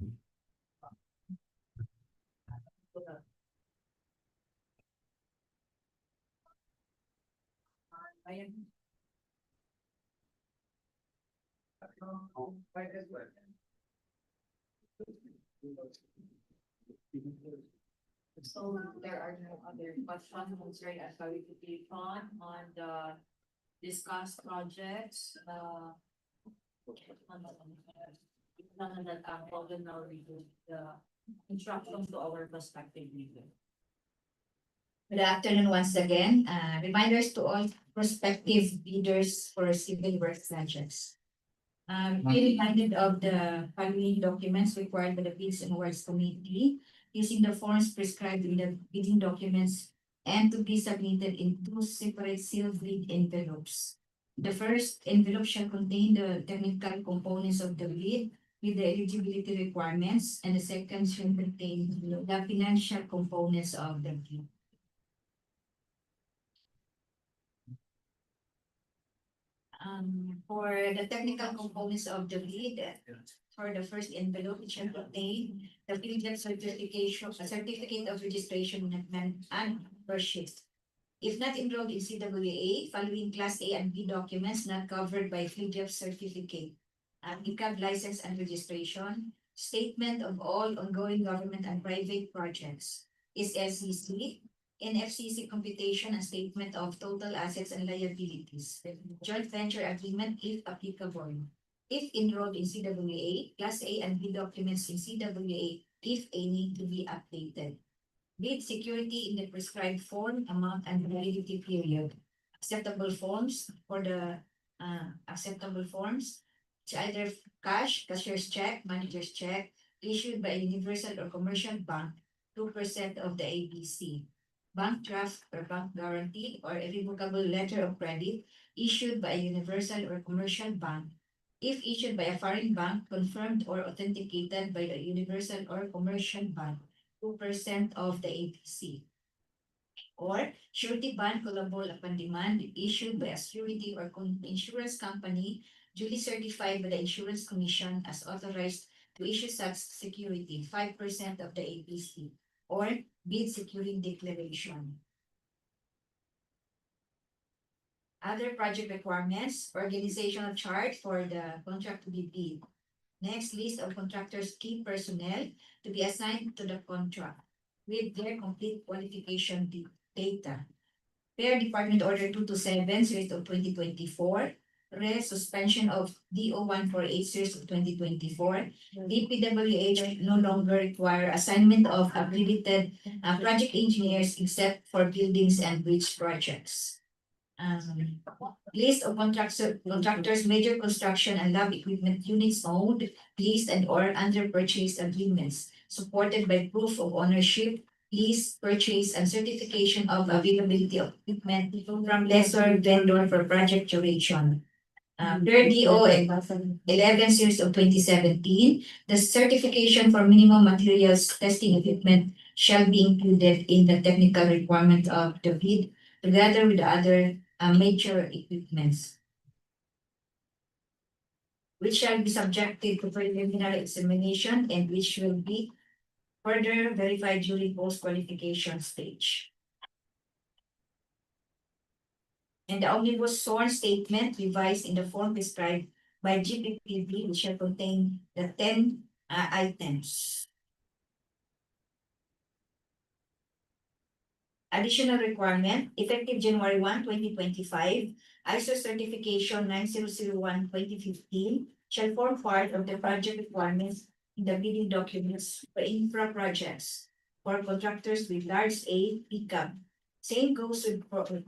Ayan. So there are no other questions concerning clarification on the discussed projects. None that Golden now read the instructions to our prospective leader. Good afternoon once again. Reminders to all prospective bidders for civil works projects. Be reminded of the following documents required by the Bids and Awards Committee using the forms prescribed in the bidding documents and to be submitted in 2 separate sealed bid envelopes. The first envelope shall contain the technical components of the bid with the eligibility requirements, and the second shall contain the financial components of the bid. For the technical components of the bid, for the first envelope, it shall contain the field certification, a certificate of registration and membership. If not enrolled in CWA, following Class A and B documents not covered by FIDF certificate, ICAB license and registration, statement of all ongoing government and private projects, is SCC, NFCC computation and statement of total assets and liabilities, joint venture agreement if applicable. If enrolled in CWA, Class A and B documents in CWA, if any, to be updated. Bid security in the prescribed form, amount, and validity period. Acceptable forms for the acceptable forms, it's either cash, cashier's check, manager's check, issued by a universal or commercial bank, 2% of the ABC. Bank draft or bank guarantee or irrevocable letter of credit issued by a universal or commercial bank, if issued by a foreign bank confirmed or authenticated by the universal or commercial bank, 2% of the ABC. or surety bond callable upon demand issued by a security or insurance company duly certified by the Insurance Commission as authorized to issue such security, 5% of the APC, or bid securing declaration. Other project requirements, organizational chart for the contract to be bid. Next, list of contractors' key personnel to be assigned to the contract with their complete qualification data. Per Department Order 227, series of 2024. Suspension of DO 148, series of 2024. DPWH no longer require assignment of accredited project engineers except for buildings and bridge projects. List of contractors, major construction and lab equipment units owned, leased and or under purchase agreements, supported by proof of ownership, lease, purchase, and certification of availability of equipment from lessor vendor for project duration. Per DO 11 series of 2017, the certification for minimum materials testing equipment shall be included in the technical requirement of the bid, together with other major equipments, which shall be subjected to preliminary examination and which will be further verified during post-qualification stage. And the omnibus sworn statement revised in the form prescribed by GPPB, which shall contain the 10 items. Additional requirement, effective January 1, 2025, ISO certification 9001-2015 shall form part of the project requirements in the bidding documents for infra projects for contractors with large A pickup. Same goes with for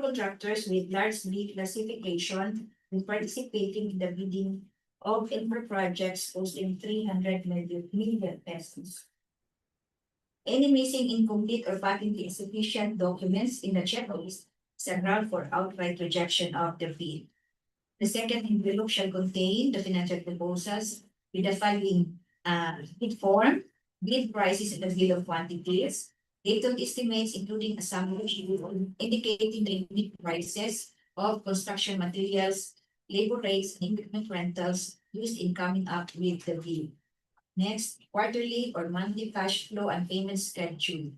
contractors with large B classification with participating in the bidding of infra projects costing 300 million pesos. Any missing, incomplete, or patently insufficient documents in the checklist is a ground for outright rejection of the bid. The second envelope shall contain the financial proposals with the following bid form, bid prices, and the bill of quantities, detailed estimates including a summary indicating the unit prices of construction materials, labor rates, and equipment rentals used in coming up with the bid. Next, quarterly or monthly cash flow and payment schedule.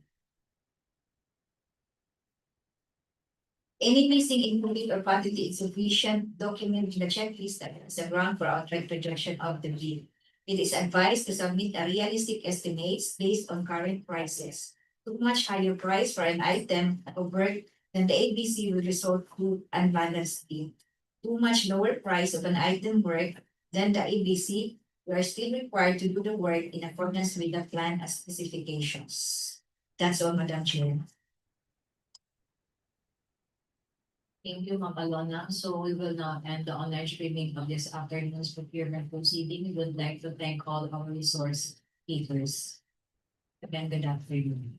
Any missing, incomplete, or patently insufficient document in the checklist is a ground for outright rejection of the bid. It is advised to submit a realistic estimates based on current prices. Too much higher price for an item of work than the ABC will result to unbalanced bid. Too much lower price of an item work than the ABC, we are still required to do the work in accordance with the plan as specifications. That's all, Madam Chair. Thank you, Ma'am Alona. So we will now end the online streaming of this afternoon's procurement proceeding. We would like to thank all our resource speakers. Again, good afternoon.